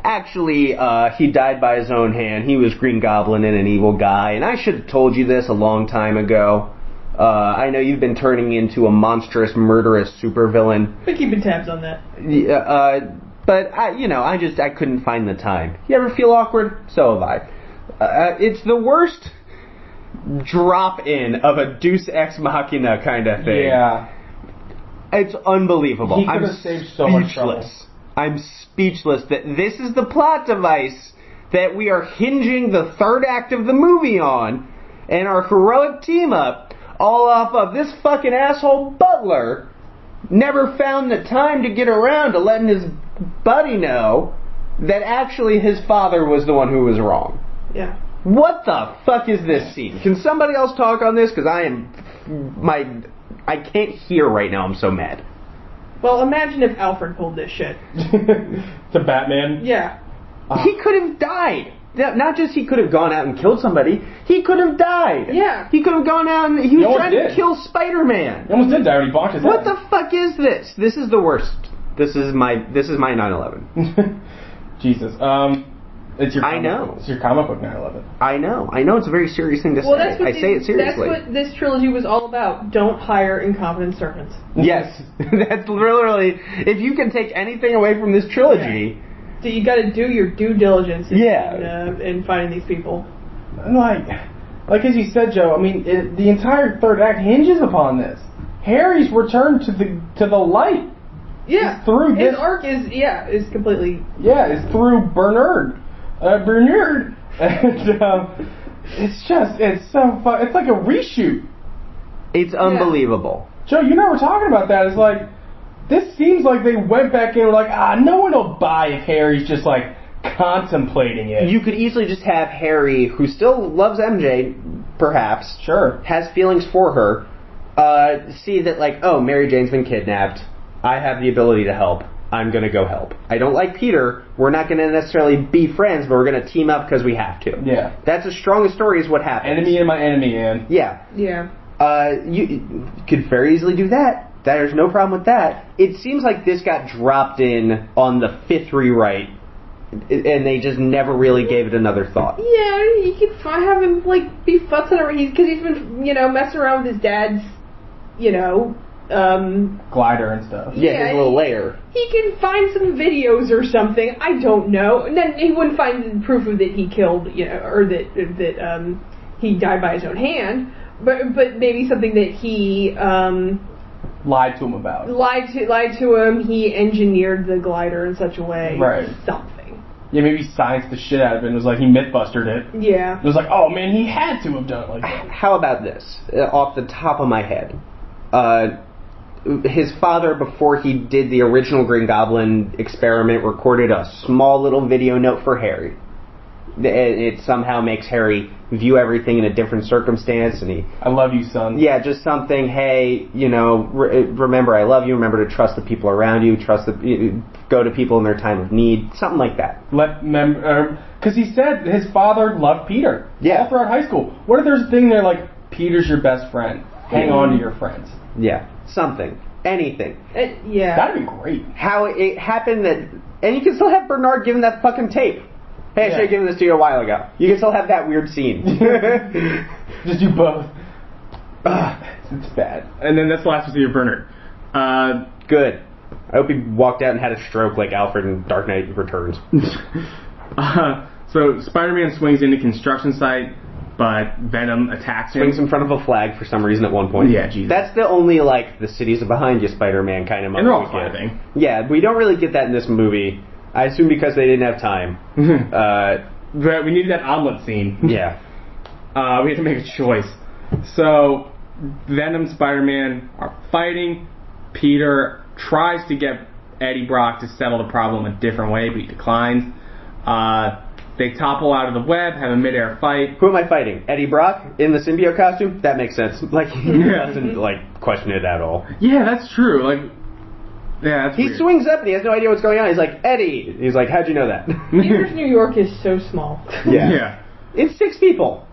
Actually, he died by his own hand. He was Green Goblin and an evil guy, and I should have told you this a long time ago. I know you've been turning into a monstrous, murderous supervillain. Been keeping tabs on that. But I couldn't find the time. You ever feel awkward? So have I. It's the worst drop-in of a Deus Ex Machina kind of thing. Yeah. It's unbelievable. He could have saved so much trouble. I'm speechless that this is the plot device that we are hinging the third act of the movie on, and our heroic team-up, all off of this fucking asshole butler never found the time to get around to letting his buddy know that actually his father was the one who was wrong. Yeah. What the fuck is this scene? Can somebody else talk on this? Because I can't hear right now. I'm so mad. Well, imagine if Alfred pulled this shit. To Batman? Yeah. He could have died. Not just he could have gone out and killed somebody. He could have died. Yeah. He could have gone out and he was trying to kill Spider-Man. He almost did die when he bonked his head. What the fuck is this? This is the worst. This is my 9/11. Jesus. It's your. I know. It's your comic book 9/11. I know. It's a very serious thing to say. I say it seriously. That's what this trilogy was all about. Don't hire incompetent servants. Yes. That's literally. If you can take anything away from this trilogy. Yeah. So you got to do your due diligence in finding these people. Like as you said, Joe. I mean, the entire third act hinges upon this. Harry's return to the light. Yeah, through his arc is completely. Yeah, it's through Bernard. And it's so fun. It's like a reshoot. It's unbelievable. Joe, you and I were talking about that. It's like, this seems like they went back in and were like, no one will buy if Harry's just like contemplating it. You could easily just have Harry, who still loves MJ, perhaps, has feelings for her, see that like, oh, Mary Jane's been kidnapped. I have the ability to help. I'm going to go help. I don't like Peter. We're not going to necessarily be friends, but we're going to team up because we have to. Yeah. That's as strong a story as what happens. Enemy and my enemy, man. Yeah. Yeah. You could very easily do that. There's no problem with that. It seems like this got dropped in on the 5th rewrite, and they just never really gave it another thought. Yeah, you could have him, like, be futzing around, because he's been, messing around with his dad's, glider and stuff. Yeah, his little lair. He can find some videos or something. I don't know. And then he wouldn't find proof of that he killed, or that he died by his own hand. But maybe something that he lied to him about. Lied to him. He engineered the glider in such a way. Right. Something. Yeah, maybe scienced the shit out of it. It was like he mythbusted it. Yeah. It was like, oh man, he had to have done it like that. How about this? Off the top of my head. His father, before he did the original Green Goblin experiment, recorded a small little video note for Harry. it somehow makes Harry view everything in a different circumstance, and I love you, son. Yeah, just something. Hey, remember I love you. Remember to trust the people around you. Go to people in their time of need. Something like that. Because he said his father loved Peter. Yeah. All throughout high school. What if there's a thing there like Peter's your best friend? Hang on to your friends. Yeah, something, anything. Yeah. That'd be great. How it happened and you can still have Bernard giving that fucking tape. Hey, I should have given this to you a while ago. You can still have that weird scene. Just do both. It's bad. And then that's the last we see of Bernard. Good. I hope he walked out and had a stroke like Alfred in Dark Knight Returns. So Spider-Man swings into construction site, but Venom attacks him. Swings in front of a flag for some reason at one point. Yeah, Jesus. That's the only, like, the cities are behind you Spider-Man kind of moment. And they're all we get. fighting. Yeah, we don't really get that in this movie. I assume because they didn't have time. But we needed that omelet scene. Yeah. We had to make a choice. So, Venom and Spider-Man are fighting. Peter tries to get Eddie Brock to settle the problem a different way, but he declines. They topple out of the web, have a mid-air fight. Who am I fighting? Eddie Brock in the symbiote costume? That makes sense. Like, he doesn't, like, question it at all. Yeah, that's true. Like, yeah, that's He weird. swings up and he has no idea what's going on. He's like, Eddie! He's like, how'd you know that? Peter's New York is so small. Yeah. It's 6 people.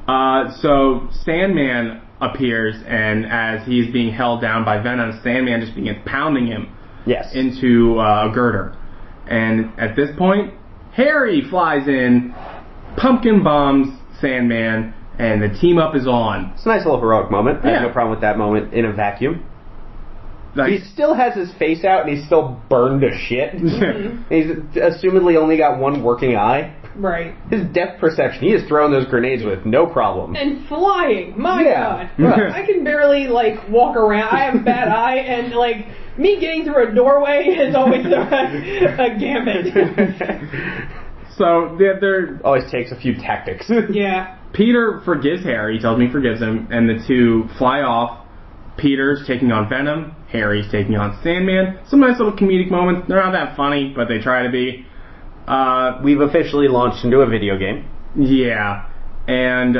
So Sandman appears, and as he's being held down by Venom, Sandman just begins pounding him into a girder. And at this point, Harry flies in, pumpkin bombs Sandman, and the team up is on. It's a nice little heroic moment. I Yeah. have no problem with that moment in a vacuum. Like, He still has his face out and he's still burned to shit. He's assumedly only got one working eye. Right. His depth perception, he is throwing those grenades with no problem. And flying. My Yeah. God. I can barely, like, walk around. I have a bad eye, and, like, me getting through a doorway is always a gambit. so there Always takes a few tactics. Yeah. Peter forgives Harry. He tells me he forgives him, and the two fly off. Peter's taking on Venom. Harry's taking on Sandman. Some nice little comedic moments. They're not that funny, but they try to be. We've officially launched into a video game. Yeah. And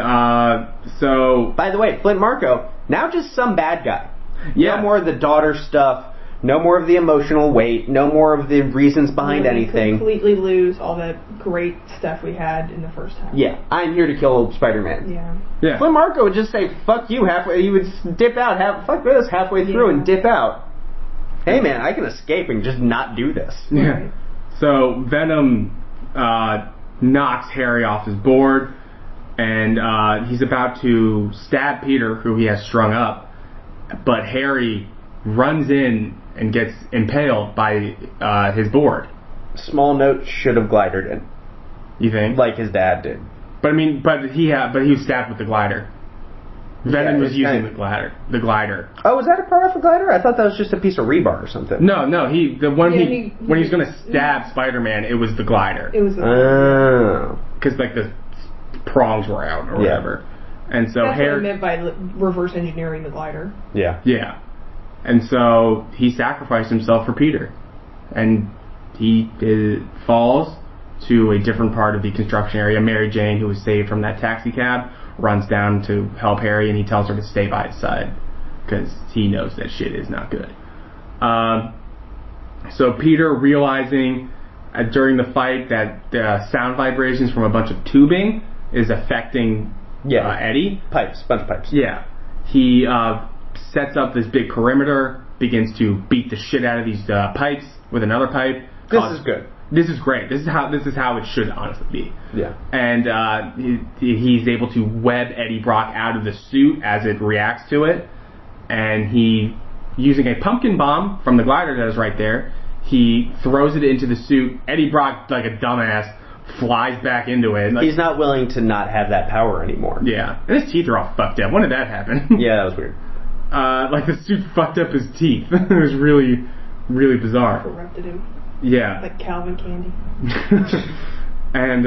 so... By the way, Flint Marko, now just some bad guy. Yeah. No more of the daughter stuff. No more of the emotional weight. No more of the reasons behind anything. Completely lose all the great stuff we had in the first half. Yeah, I'm here to kill Spider-Man. Yeah. Flint Marko would just say, fuck you, halfway. He would dip out, fuck this, halfway through and dip out. Hey man, I can escape and just not do this. Yeah. Right. So Venom knocks Harry off his board, and he's about to stab Peter, who he has strung up, but Harry runs in and gets impaled by his board. Small note, should have glidered in, You think? like his dad did. But I mean, he was stabbed with the glider. Venom was it's using kind of- the glider. Oh, was that a part of a glider? I thought that was just a piece of rebar or something. No, when he was going to Mm-hmm. stab Spider-Man, it was the glider. It was Oh. Because like the prongs were out or whatever. And so that's what I Harry, meant by reverse engineering the glider. Yeah. yeah, and so he sacrificed himself for Peter, and he falls to a different part of the construction area. Mary Jane, who was saved from that taxi cab, runs down to help Harry, and he tells her to stay by his side because he knows that shit is not good. So Peter, realizing during the fight that the sound vibrations from a bunch of tubing is affecting Eddie. Pipes, bunch of pipes. Yeah. He sets up this big perimeter, begins to beat the shit out of these pipes with another pipe. This is good. This is great. This is how it should honestly be. Yeah. And he's able to web Eddie Brock out of the suit as it reacts to it, and he, using a pumpkin bomb from the glider that is right there, he throws it into the suit. Eddie Brock, like a dumbass, flies back into it. Like, He's not willing to not have that power anymore. yeah, and his teeth are all fucked up. When did that happen? Yeah, that was weird. Like the suit fucked up his teeth. It was really, really bizarre. Corrupted him. Yeah. Like Calvin Candy. And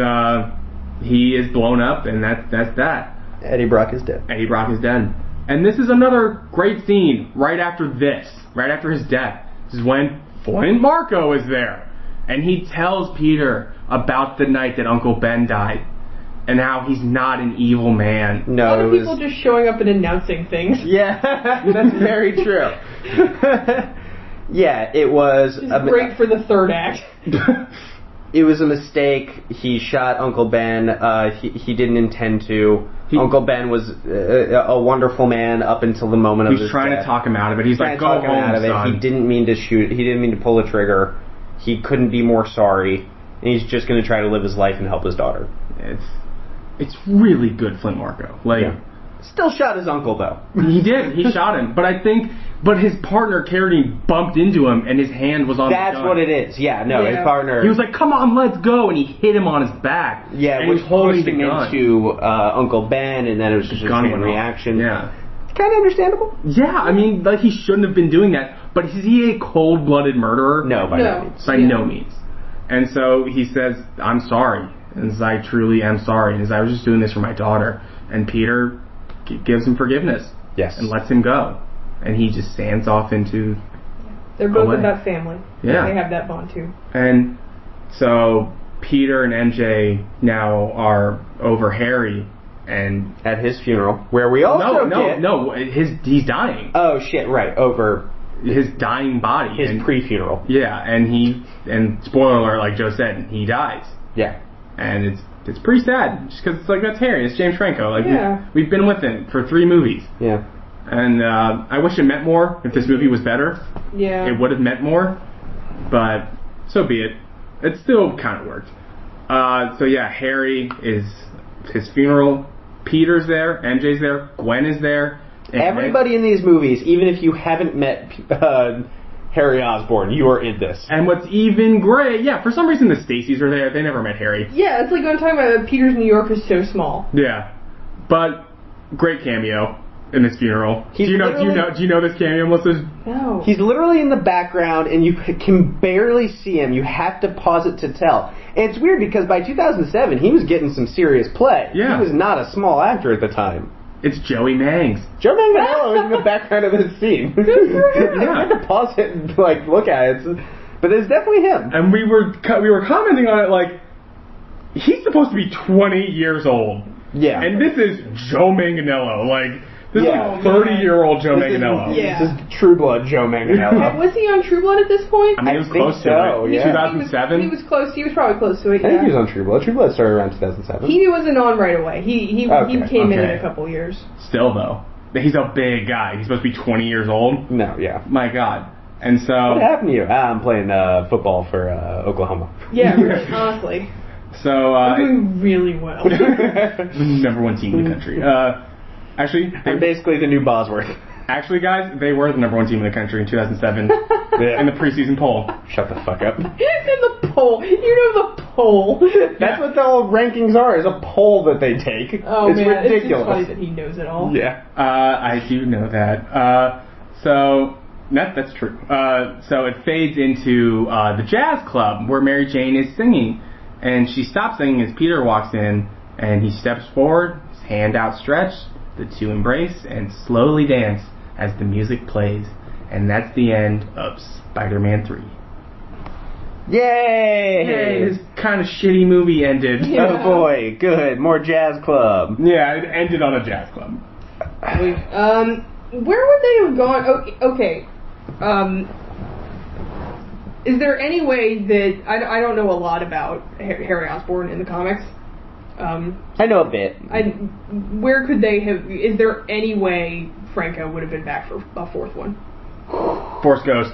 he is blown up, and that's that. Eddie Brock is dead. Eddie Brock is dead. And this is another great scene right after this, right after his death. This is when Flint Marko is there. And he tells Peter about the night that Uncle Ben died and how he's not an evil man. A lot of people just showing up and announcing things. Yeah, that's very true. Yeah, it was... Great for the third act. It was a mistake. He shot Uncle Ben. He didn't intend to. Uncle Ben was a wonderful man up until the moment of his death. He's trying to talk him out of it. He's like, go home, son. He didn't mean to shoot. He didn't mean to pull the trigger. He couldn't be more sorry. And he's just going to try to live his life and help his daughter. It's really good, Flint Marko. Still shot his uncle, though. He did. He shot him. But his partner, Carradine, bumped into him, and his hand was on the gun. That's what it is. Yeah, no, his partner... He was like, come on, let's go, and he hit him on his back. Yeah, and which he was holding pushed him into Uncle Ben, and then it was just a chain reaction. Yeah. Kind of understandable. Yeah, I mean, he shouldn't have been doing that. But is he a cold-blooded murderer? No, by no means. By no means. And so he says, I'm sorry. And says, I truly am sorry. And says, I was just doing this for my daughter. And Peter gives him forgiveness. Yes. And lets him go. And he just sands off into... They're both about family. Yeah. They have that bond, too. And so Peter and MJ now are over Harry. And at his funeral, where we also he's dying. Oh shit! Right, over his dying body, his pre-funeral. Yeah, and spoiler alert, like Joe said, he dies. Yeah, and it's pretty sad, just because it's like that's Harry, it's James Franco. Like we've been with him for 3 movies. Yeah, and I wish it meant more. If this movie was better, it would have meant more. But so be it. It still kind of worked. So yeah, Harry is his funeral. Peter's there, MJ's there, Gwen is there. Everybody in these movies, even if you haven't met Harry Osbourne, you are in this. And what's even great, for some reason the Stacys are there. They never met Harry. Yeah, it's like I'm talking about Peter's New York is so small. Yeah, but great cameo in this funeral. Do you know this cameo, Melissa? No. He's literally in the background, and you can barely see him. You have to pause it to tell. And it's weird because by 2007, he was getting some serious play. Yeah. He was not a small actor at the time. It's Joey Mangs. Joe Manganiello is in the background of this scene. You had to pause it and look at it. But it's definitely him. And we were commenting on it he's supposed to be 20 years old. Yeah. And this is Joe Manganiello. This is 30-year-old Joe Manganiello. This is True Blood Joe Manganiello. Was he on True Blood at this point? I mean, he was close to it. Yeah. 2007? He was close. He was probably close to it, I think he was on True Blood. True Blood started around 2007. He wasn't on right away. He came in a couple years. Still, though. He's a big guy. He's supposed to be 20 years old. No, yeah. My God. And so... What happened to you? I'm playing football for Oklahoma. Yeah, really, honestly. So... I'm doing really well. Number 1 team in the country. Actually, I'm basically the new Bosworth. Actually, guys, they were the number 1 team in the country in 2007 in the preseason poll. Shut the fuck up. In the poll. You know the poll. That's what the old rankings are, is a poll that they take. Oh, it's man, ridiculous. It's just funny that he knows it all. Yeah. I do know that. That's true. So it fades into the jazz club where Mary Jane is singing. And she stops singing as Peter walks in, and he steps forward, his hand outstretched. The two embrace and slowly dance as the music plays. And that's the end of Spider-Man 3. Yay! This kind of shitty movie ended. Yeah. Oh boy, good. More jazz club. Yeah, it ended on a jazz club. Where would they have gone? Okay. Is there any way that... I don't know a lot about Harry Osbourne in the comics. I know a bit. Where could they have... Is there any way Franco would have been back for a 4th one? Force Ghost.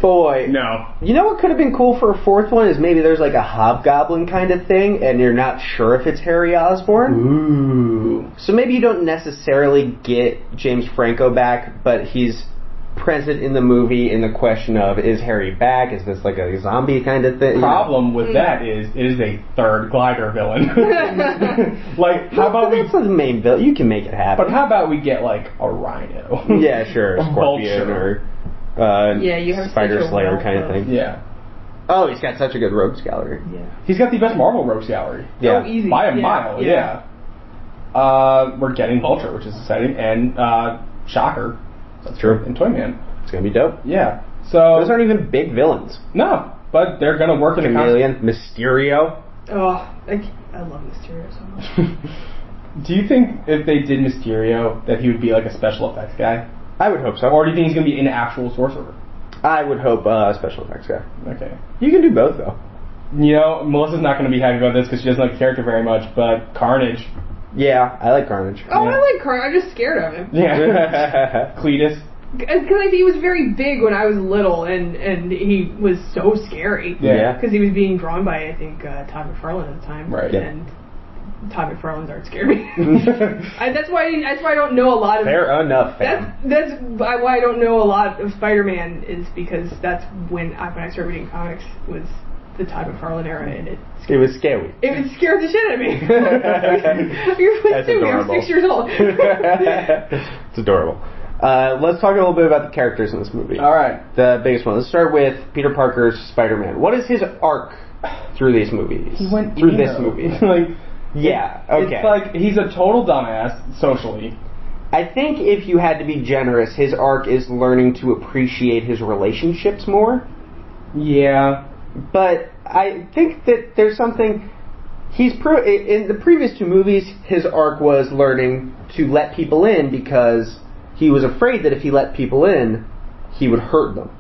Boy. No. You know what could have been cool for a 4th one is maybe there's a hobgoblin kind of thing, and you're not sure if it's Harry Osbourne. Ooh. So maybe you don't necessarily get James Franco back, but he's present in the movie in the question of, is Harry back? Is this a zombie kind of thing? Problem with that is it is a 3rd glider villain. How about that's the main villain. You can make it happen. But how about we get a rhino? Yeah, sure. Scorpion or you have Spider Slayer kind of thing. Yeah. Oh, he's got such a good rogues gallery. Yeah. He's got the best Marvel rogues gallery. Yeah. Oh, easy. By a mile. Yeah. We're getting Vulture, which is exciting, and Shocker. That's true. And Toyman. It's gonna be dope. Yeah. So those aren't even big villains. no, but they're gonna work in the Chameleon, Mysterio. Oh, I love Mysterio so much. Do you think if they did Mysterio that he would be like a special effects guy? I would hope so. Or do you think he's gonna be an actual sorcerer? I would hope special effects guy. Okay. You can do both though. You know, Melissa's not gonna be happy about this because she doesn't like the character very much, but Carnage. Yeah, I like Carnage. Oh, Yeah. I like Carnage. I'm just scared of him. Yeah. Cletus. Because he was very big when I was little, and he was so scary. Yeah. Because he was being drawn by, I think, Todd McFarlane at the time. Right. Yeah. And Todd McFarlane's art scared me. That's why I don't know a lot of... Fair enough, fam. That's why I don't know a lot of Spider-Man, is because that's when I started reading comics, was the Todd McFarlane era, and it was scary. scared the shit out of me. You're That's adorable. I'm 6 years old. It's adorable. Let's talk a little bit about the characters in this movie. All right. The biggest one. Let's start with Peter Parker's Spider-Man. What is his arc through these movies? He went through emo. this movie. Like, yeah. Okay. It's like he's a total dumbass socially. I think if you had to be generous, his arc is learning to appreciate his relationships more. Yeah. But I think that there's something. In the previous two movies, his arc was learning to let people in because he was afraid that if he let people in, he would hurt them.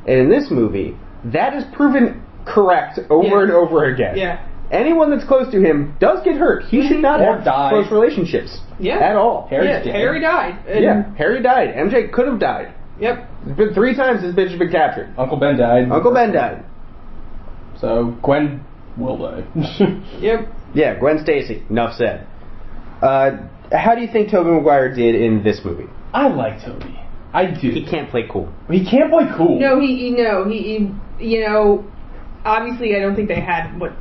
And in this movie, that is proven correct over and over again. Yeah. Anyone that's close to him does get hurt. He should not Or have dies. close relationships at all. Harry died. And Harry died. MJ could have died. Yep. It's been 3 times this bitch has been captured. Uncle Ben died. Uncle Ben died. So Gwen will die. Yep. Yeah, Gwen Stacy. Enough said. How do you think Tobey Maguire did in this movie? I like Toby. I do. He can't play cool. He can't play cool. No, he obviously I don't think they had what,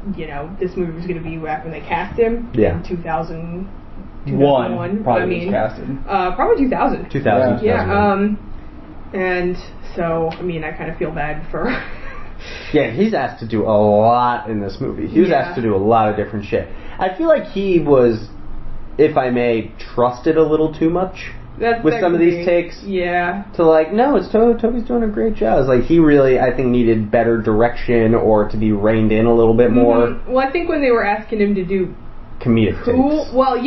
this movie was going to be back when they cast him. Yeah. In 2001. Probably I mean, was casted. probably 2000. 2000. Yeah. And so, I mean, I kind of feel bad for... Yeah, he's asked to do a lot in this movie. He was asked to do a lot of different shit. I feel like he was, if I may, trusted a little too much with some of these takes. Yeah. To no, it's Toby's doing a great job. It's like he really, I think, needed better direction or to be reined in a little bit more. Mm-hmm. Well, I think when they were asking him to do comedic cool, takes. well,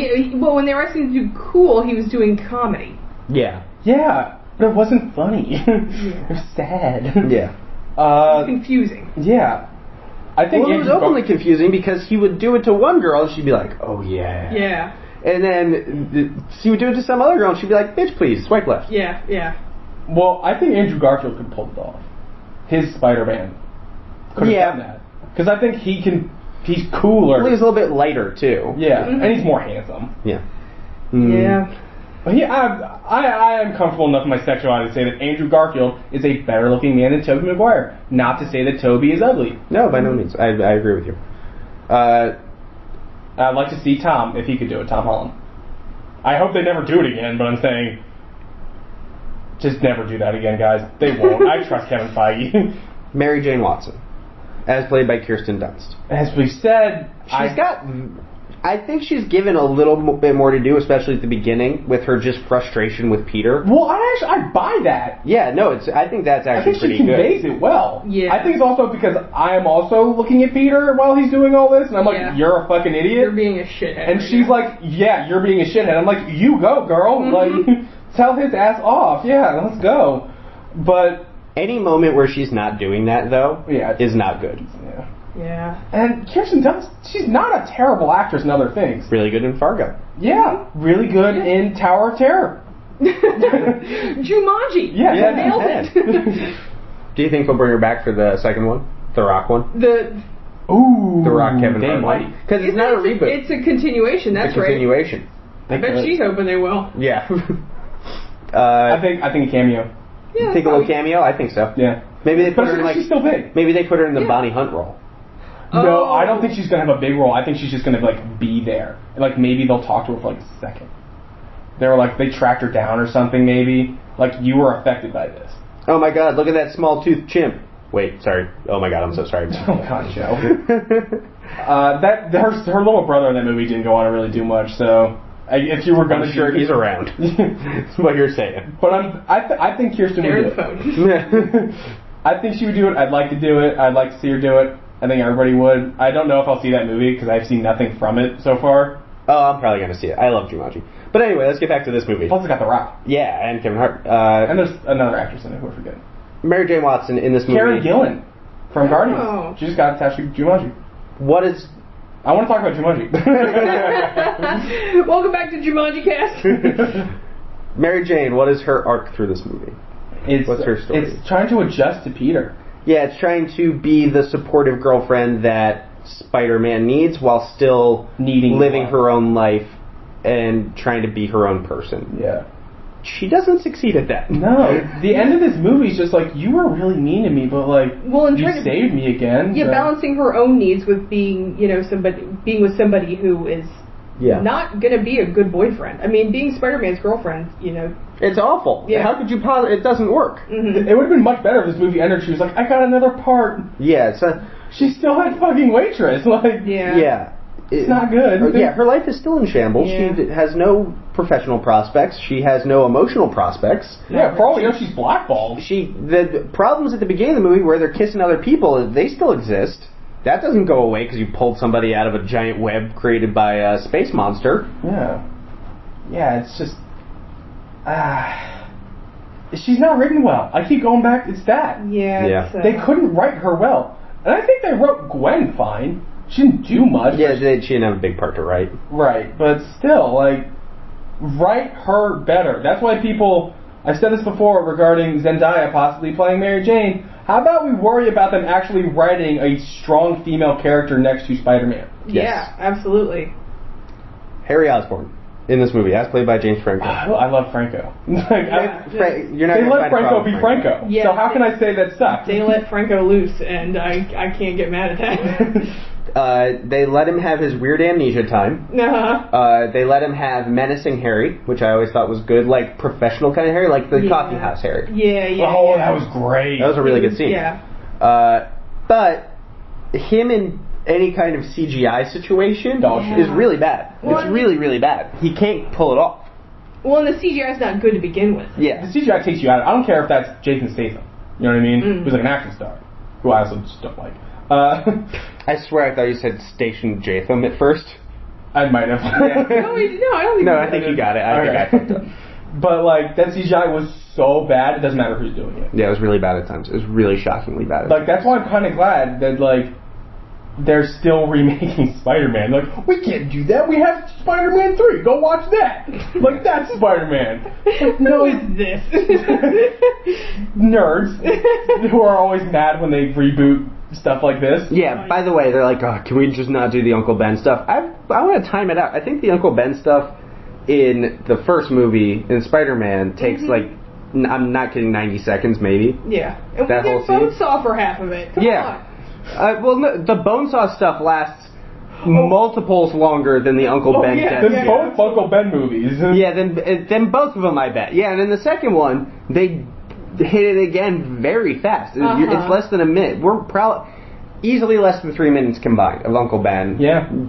when they were asking him to do cool, he was doing comedy. Yeah. Yeah, but it wasn't funny. It was sad. Yeah. It's confusing. Yeah. I think it was openly confusing because he would do it to one girl and she'd be like, oh yeah. Yeah. And then he would do it to some other girl and she'd be like, bitch please, swipe left. Yeah, yeah. Well, I think Andrew Garfield could pull it off. His Spider-Man could have done that. Because I think he's cooler. Well, he's a little bit lighter too. Yeah, and he's more handsome. Yeah. Yeah. But I am comfortable enough in my sexuality to say that Andrew Garfield is a better looking man than Tobey Maguire. Not to say that Tobey is ugly. No, by no means. I agree with you. I'd like to see Tom, if he could do it, Tom Holland. I hope they never do it again, but I'm saying, just never do that again, guys. They won't. I trust Kevin Feige. Mary Jane Watson, as played by Kirsten Dunst. As we said, I think she's given a little bit more to do, especially at the beginning, with her just frustration with Peter. Well, I buy that. Yeah, no, I think that's actually pretty good. I think she conveys it well. Yeah. I think it's also because I am also looking at Peter while he's doing all this, and I'm like, you're a fucking idiot. You're being a shithead. And she's like, yeah, you're being a shithead. I'm like, you go, girl. Like, tell his ass off. Yeah, let's go. But any moment where she's not doing that, though, is not good. Yeah. Yeah. And Kirsten Dunst, she's not a terrible actress in other things. Really good in Fargo. Yeah, really good in Tower of Terror. Jumanji. Yeah, nailed it. Do you think they'll bring her back for the second one? The Rock one? The Rock Kevin they Hart might. one? Because it's not a reboot. It's a continuation, that's it's a continuation. Right. I bet she's hoping they will. Yeah. I think a cameo. Yeah, think a little cameo? I think so. Yeah. Maybe they put her in she's still big. Maybe they put her in the Bonnie Hunt role. No, I don't think she's gonna have a big role. I think she's just gonna be there. And maybe they'll talk to her for a second. They were they tracked her down or something. Maybe you were affected by this. Oh my God! Look at that small-toothed chimp. Wait, sorry. Oh my God! I'm so sorry. Oh God, Joe. Her little brother in that movie didn't go on to really do much. So if you were gonna, I'm sure he's around. That's what you're saying. But I think Kirsten would do it. I think she would do it. I'd like to do it. I'd like to see her do it. I think everybody would. I don't know if I'll see that movie because I've seen nothing from it so far. Oh, I'm probably going to see it. I love Jumanji. But anyway, let's get back to this movie. Plus, it's got The Rock. Yeah, and Kevin Hart. And there's another actress in it who I forget. Mary Jane Watson in this movie. Karen Gillan from Guardians. Oh. She just got attached to Jumanji. What is... I want to talk about Jumanji. Welcome back to Jumanji Cast. Mary Jane, what is her arc through this movie? What's her story? It's trying to adjust to Peter. Yeah, it's trying to be the supportive girlfriend that Spider-Man needs while still living her own life and trying to be her own person. Yeah. She doesn't succeed at that. No. The end of this movie is just like, you were really mean to me, but like, you saved me again. Yeah, so. Balancing her own needs with being, being with somebody who is not going to be a good boyfriend. I mean, being Spider-Man's girlfriend, It's awful. Yeah. How could you it doesn't work. Mm-hmm. It would have been much better if this movie ended. She was like, I got another part. Yeah, she's still that fucking waitress. Like, yeah. It's not good. Her life is still in shambles. Yeah. She has no professional prospects. She has no emotional prospects. Yeah, for all we know, she's blackballed. The problems at the beginning of the movie where they're kissing other people, they still exist. That doesn't go away because you pulled somebody out of a giant web created by a space monster. Yeah. Yeah, it's just... she's not written well. I keep going back, it's that. Yeah. They couldn't write her well. And I think they wrote Gwen fine. She didn't do much. Yeah, she didn't have a big part to write. Right, but still, write her better. That's why I've said this before regarding Zendaya possibly playing Mary Jane. How about we worry about them actually writing a strong female character next to Spider-Man? Yes. Yeah, absolutely. Harry Osbourne in this movie, as played by James Franco. I love Franco. You're not they let Franco be Franco. Yeah, so how can I say that sucks? They let Franco loose, and I can't get mad at that. They let him have his weird amnesia time. Uh-huh. They let him have menacing Harry, which I always thought was good, like professional kind of Harry, like the coffee house Harry. Yeah. Oh, that was great. That was a really good scene. Yeah. But him in any kind of CGI situation is really bad. It's really, really bad. He can't pull it off. Well, and the CGI is not good to begin with. Yeah. The CGI takes you out. I don't care if that's Jason Statham. You know what I mean? Who's like an action star, who I also just don't like. I swear I thought you said Station Jatham at first. I might have. No, I don't think. No, I think you got it. I think I fucked up. But that CGI was so bad, it doesn't matter who's doing it. Yeah, it was really bad at times. It was really shockingly bad. That's why I'm kind of glad that they're still remaking Spider-Man. We can't do that. We have Spider-Man 3. Go watch that. That's Spider-Man. Who is this? Nerds who are always mad when they reboot stuff like this. Yeah, by the way, they're like, can we just not do the Uncle Ben stuff? I want to time it out. I think the Uncle Ben stuff in the first movie, in Spider-Man, takes I'm not kidding, 90 seconds maybe. Yeah. And that we whole get Bonesaw for half of it. Come on. No, the Bonesaw stuff lasts multiples longer than the Uncle Ben death. Then both Uncle Ben movies. Yeah, then both of them, I bet. Yeah, and in the second one, they hit it again very fast. It's less than a minute. We're easily less than 3 minutes combined of Uncle Ben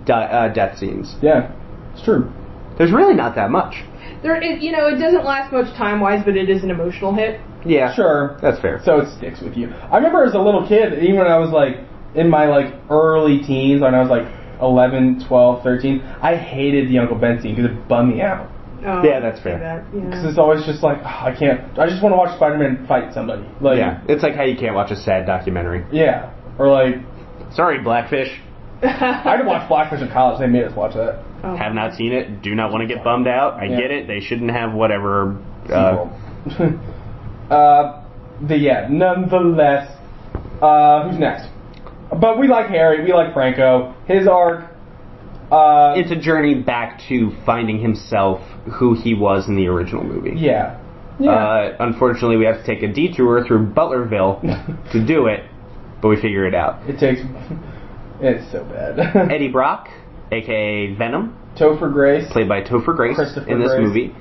death scenes. Yeah, it's true. There's really not that much. It doesn't last much time-wise, but it is an emotional hit. Yeah, sure, that's fair. So it sticks with you. I remember as a little kid, even when I was in my early teens, when I was 11, 12, 13, I hated the Uncle Ben scene because it bummed me out. Oh, yeah, that's fair. Because it's always just I can't. I just want to watch Spider-Man fight somebody. It's like how you can't watch a sad documentary. Yeah, or sorry, Blackfish. I didn't watch Blackfish in college. They made us watch that. Oh. Have not seen it. Do not want to get bummed out. I get it. They shouldn't have whatever. Nonetheless, who's next? But we like Harry. We like Franco. His arc. It's a journey back to finding himself, who he was in the original movie. Yeah. Unfortunately, we have to take a detour through Butlerville to do it, but we figure it out. It's so bad. Eddie Brock, a.k.a. Venom. Topher Grace. Played by Topher Grace in this movie.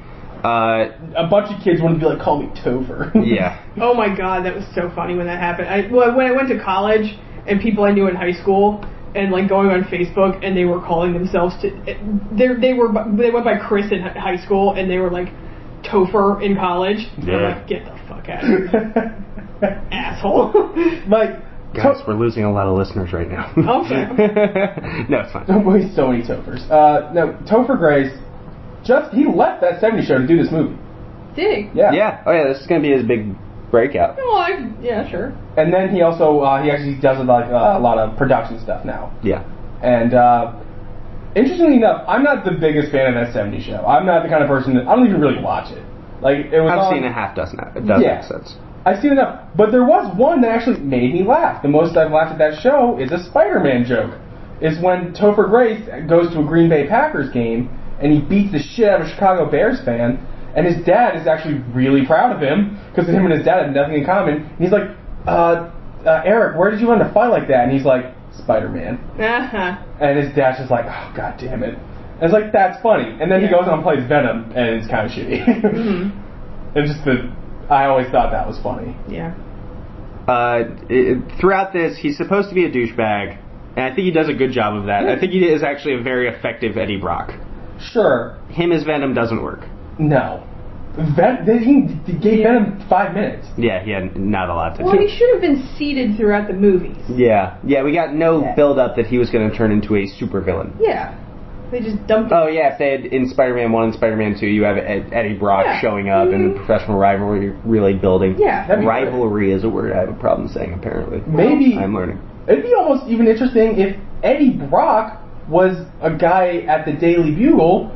A bunch of kids want to be call me Topher. Yeah. Oh my god, that was so funny when that happened. When I went to college, and people I knew in high school, and going on Facebook, and they were calling themselves they went by Chris in high school, and they were Topher in college. Yeah. I'm get the fuck out of here. Asshole. Like, Guys, we're losing a lot of listeners right now. Okay. No, it's fine. don't waste so many Tophers. No, Topher Grace, he left that 70s show to do this movie. Did he? Yeah. Yeah. Oh, yeah. This is gonna be his big breakout. Well, yeah, sure. And then he also he actually does like a lot of production stuff now. Yeah. And interestingly enough, I'm not the biggest fan of that 70s show. I'm not the kind of person that I don't even really watch it. Like it was. I've on, seen a half dozen. It does Yeah. make sense. I've seen enough, but there was one that actually made me laugh. The most I've laughed at that show is a Spider-Man joke. Is when Topher Grace goes to a Green Bay Packers game and he beats the shit out of a Chicago Bears fan, and his dad is actually really proud of him because him and his dad have nothing in common. And he's like, Eric, where did you learn to fight like that? And he's like, Spider-Man. Uh-huh. And his dad's just like, oh, god damn it. And it's like, that's funny. And then he goes on and plays Venom, and it's kind of shitty. Mm-hmm. It's just I always thought that was funny. Yeah. Throughout this, he's supposed to be a douchebag, and I think he does a good job of that. I think he is actually a very effective Eddie Brock. Sure. Him as Venom doesn't work. No. He gave Venom 5 minutes. Yeah, he had not a lot to Well, do. he should have been seated throughout the movies. Yeah, we got no build-up that he was going to turn into a supervillain. Yeah. They just dumped it. Oh, yeah, if they had, in Spider-Man 1 and Spider-Man 2, you have Eddie Brock showing up and the professional rivalry really building. Yeah. Rivalry is a word I have a problem saying, apparently. Maybe I'm learning. it'd be almost even interesting if Eddie Brock was a guy at the Daily Bugle,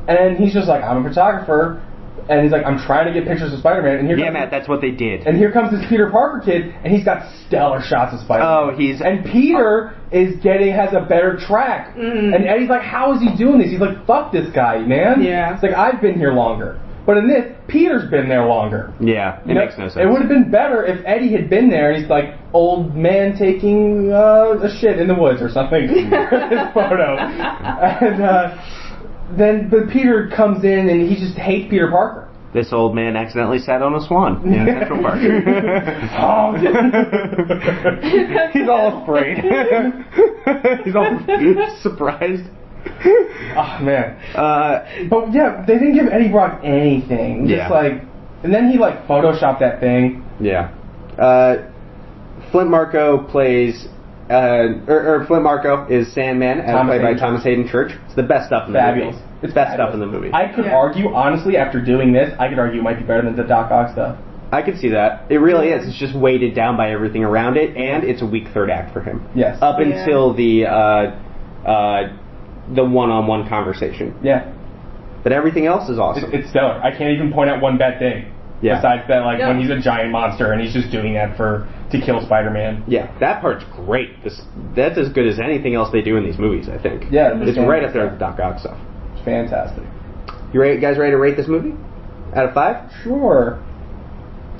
and he's just like, I'm a photographer, and he's like, I'm trying to get pictures of Spider-Man, and here Matt, that's what they did. And here comes this Peter Parker kid, and he's got stellar shots of Spider-Man. And Peter has a better track. Mm-hmm. And Eddie's like, how is he doing this? He's like, fuck this guy, man. Yeah. It's like, I've been here longer. But in this, Peter's been there longer. Yeah, it makes no sense. It would have been better if Eddie had been there, and he's like, old man taking a shit in the woods or something. His photo. And but Peter comes in, and he just hates Peter Parker. This old man accidentally sat on a swan in Central Park. Oh, he's all afraid. He's all surprised. Oh, man. But yeah, they didn't give Eddie Brock anything. Just and then he photoshopped that thing. Yeah. Flint Marko plays, Flint Marko is Sandman, played by Thomas Haden Church. It's the best stuff in the movie. It's best stuff in the movie. I could argue, honestly, after doing this, it might be better than the Doc Ock stuff. I could see that. It really is. It's just weighted down by everything around it, and it's a weak third act for him. Yes. Up until the one-on-one conversation. Yeah. But everything else is awesome. It's stellar. I can't even point out one bad thing. Yeah. Besides that, when he's a giant monster and he's just doing that to kill Spider-Man. Yeah, that part's great. That's as good as anything else they do in these movies, I think. Yeah. It's right up there with the Doc Ock stuff. It's fantastic. You guys ready to rate this movie? Out of 5? Sure.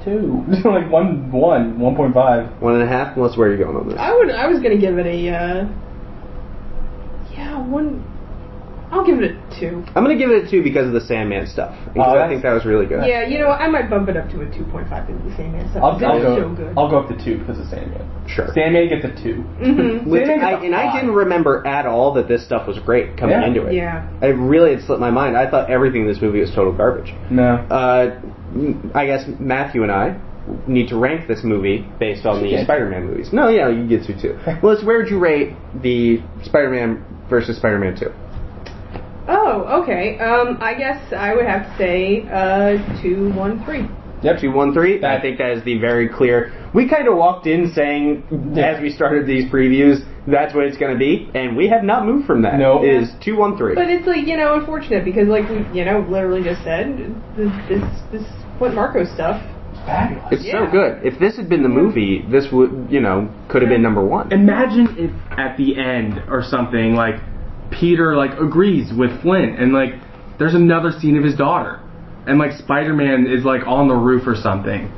2. 1.5. 1.5? Well, that's where you're going on this. I was gonna give it a 1. I'll give it a 2. I'm going to give it a 2 because of the Sandman stuff. Because I think that was really good. Yeah, you know what? I might bump it up to a 2.5 because of the Sandman stuff. I'll go so good. I'll go up to 2 because of Sandman. Sure. Sandman gets a 2. Mm-hmm. I didn't remember at all that this stuff was great coming into it. Yeah. It really had slipped my mind. I thought everything in this movie was total garbage. No. I guess Matthew and I need to rank this movie based on the Spider-Man movies. No, yeah, you get to too. Well, where would you rate the Spider-Man versus Spider-Man 2? Oh, okay. I guess I would have to say 2, 1, 3. Yep, 2, 1, 3. I think that is the very clear. We kind of walked in saying, as we started these previews, that's what it's going to be, and we have not moved from that. No. It is 2, 1, 3. But it's unfortunate because we, literally just said this Flint Marko stuff. Fabulous. It's so good. If this had been the movie, this would, could have been number 1. Imagine if at the end or something, Peter agrees with Flint and there's another scene of his daughter and Spider-Man is on the roof or something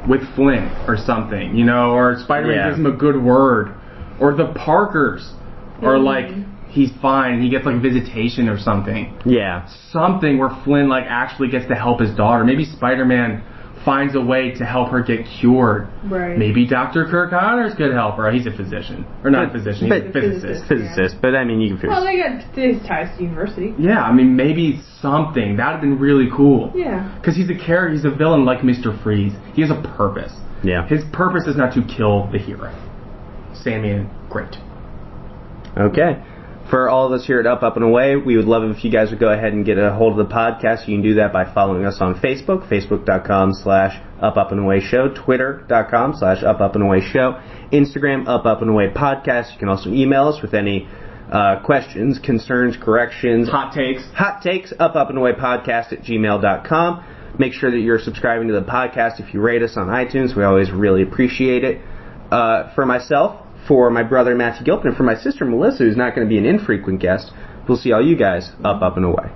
with Flint or something, or Spider-Man gives him a good word, or the Parkers or he's fine, he gets visitation or something. Yeah. Something where Flint actually gets to help his daughter. Maybe Spider-Man finds a way to help her get cured. Right. Maybe Dr. Kirk Connors could help her. He's a physician. Or not a physician, he's a physicist. Physicist, but I mean, you can figure Well, they got his ties to university. Yeah, maybe something. That would have been really cool. Yeah. Because he's a character, he's a villain like Mr. Freeze. He has a purpose. Yeah. His purpose is not to kill the hero. Sandman, great. Okay. For all of us here at Up and Away, we would love it if you guys would go ahead and get a hold of the podcast. You can do that by following us on Facebook, facebook.com/UpAndAway Twitter.com/UpAndAway Instagram, Up and Away Podcast. You can also email us with any questions, concerns, corrections, Hot takes, upandawaypodcast@gmail.com. Make sure that you're subscribing to the podcast if you rate us on iTunes. We always really appreciate it. For myself, for my brother Matt Gilpin, and for my sister Melissa, who's not going to be an infrequent guest, we'll see all you guys up and away.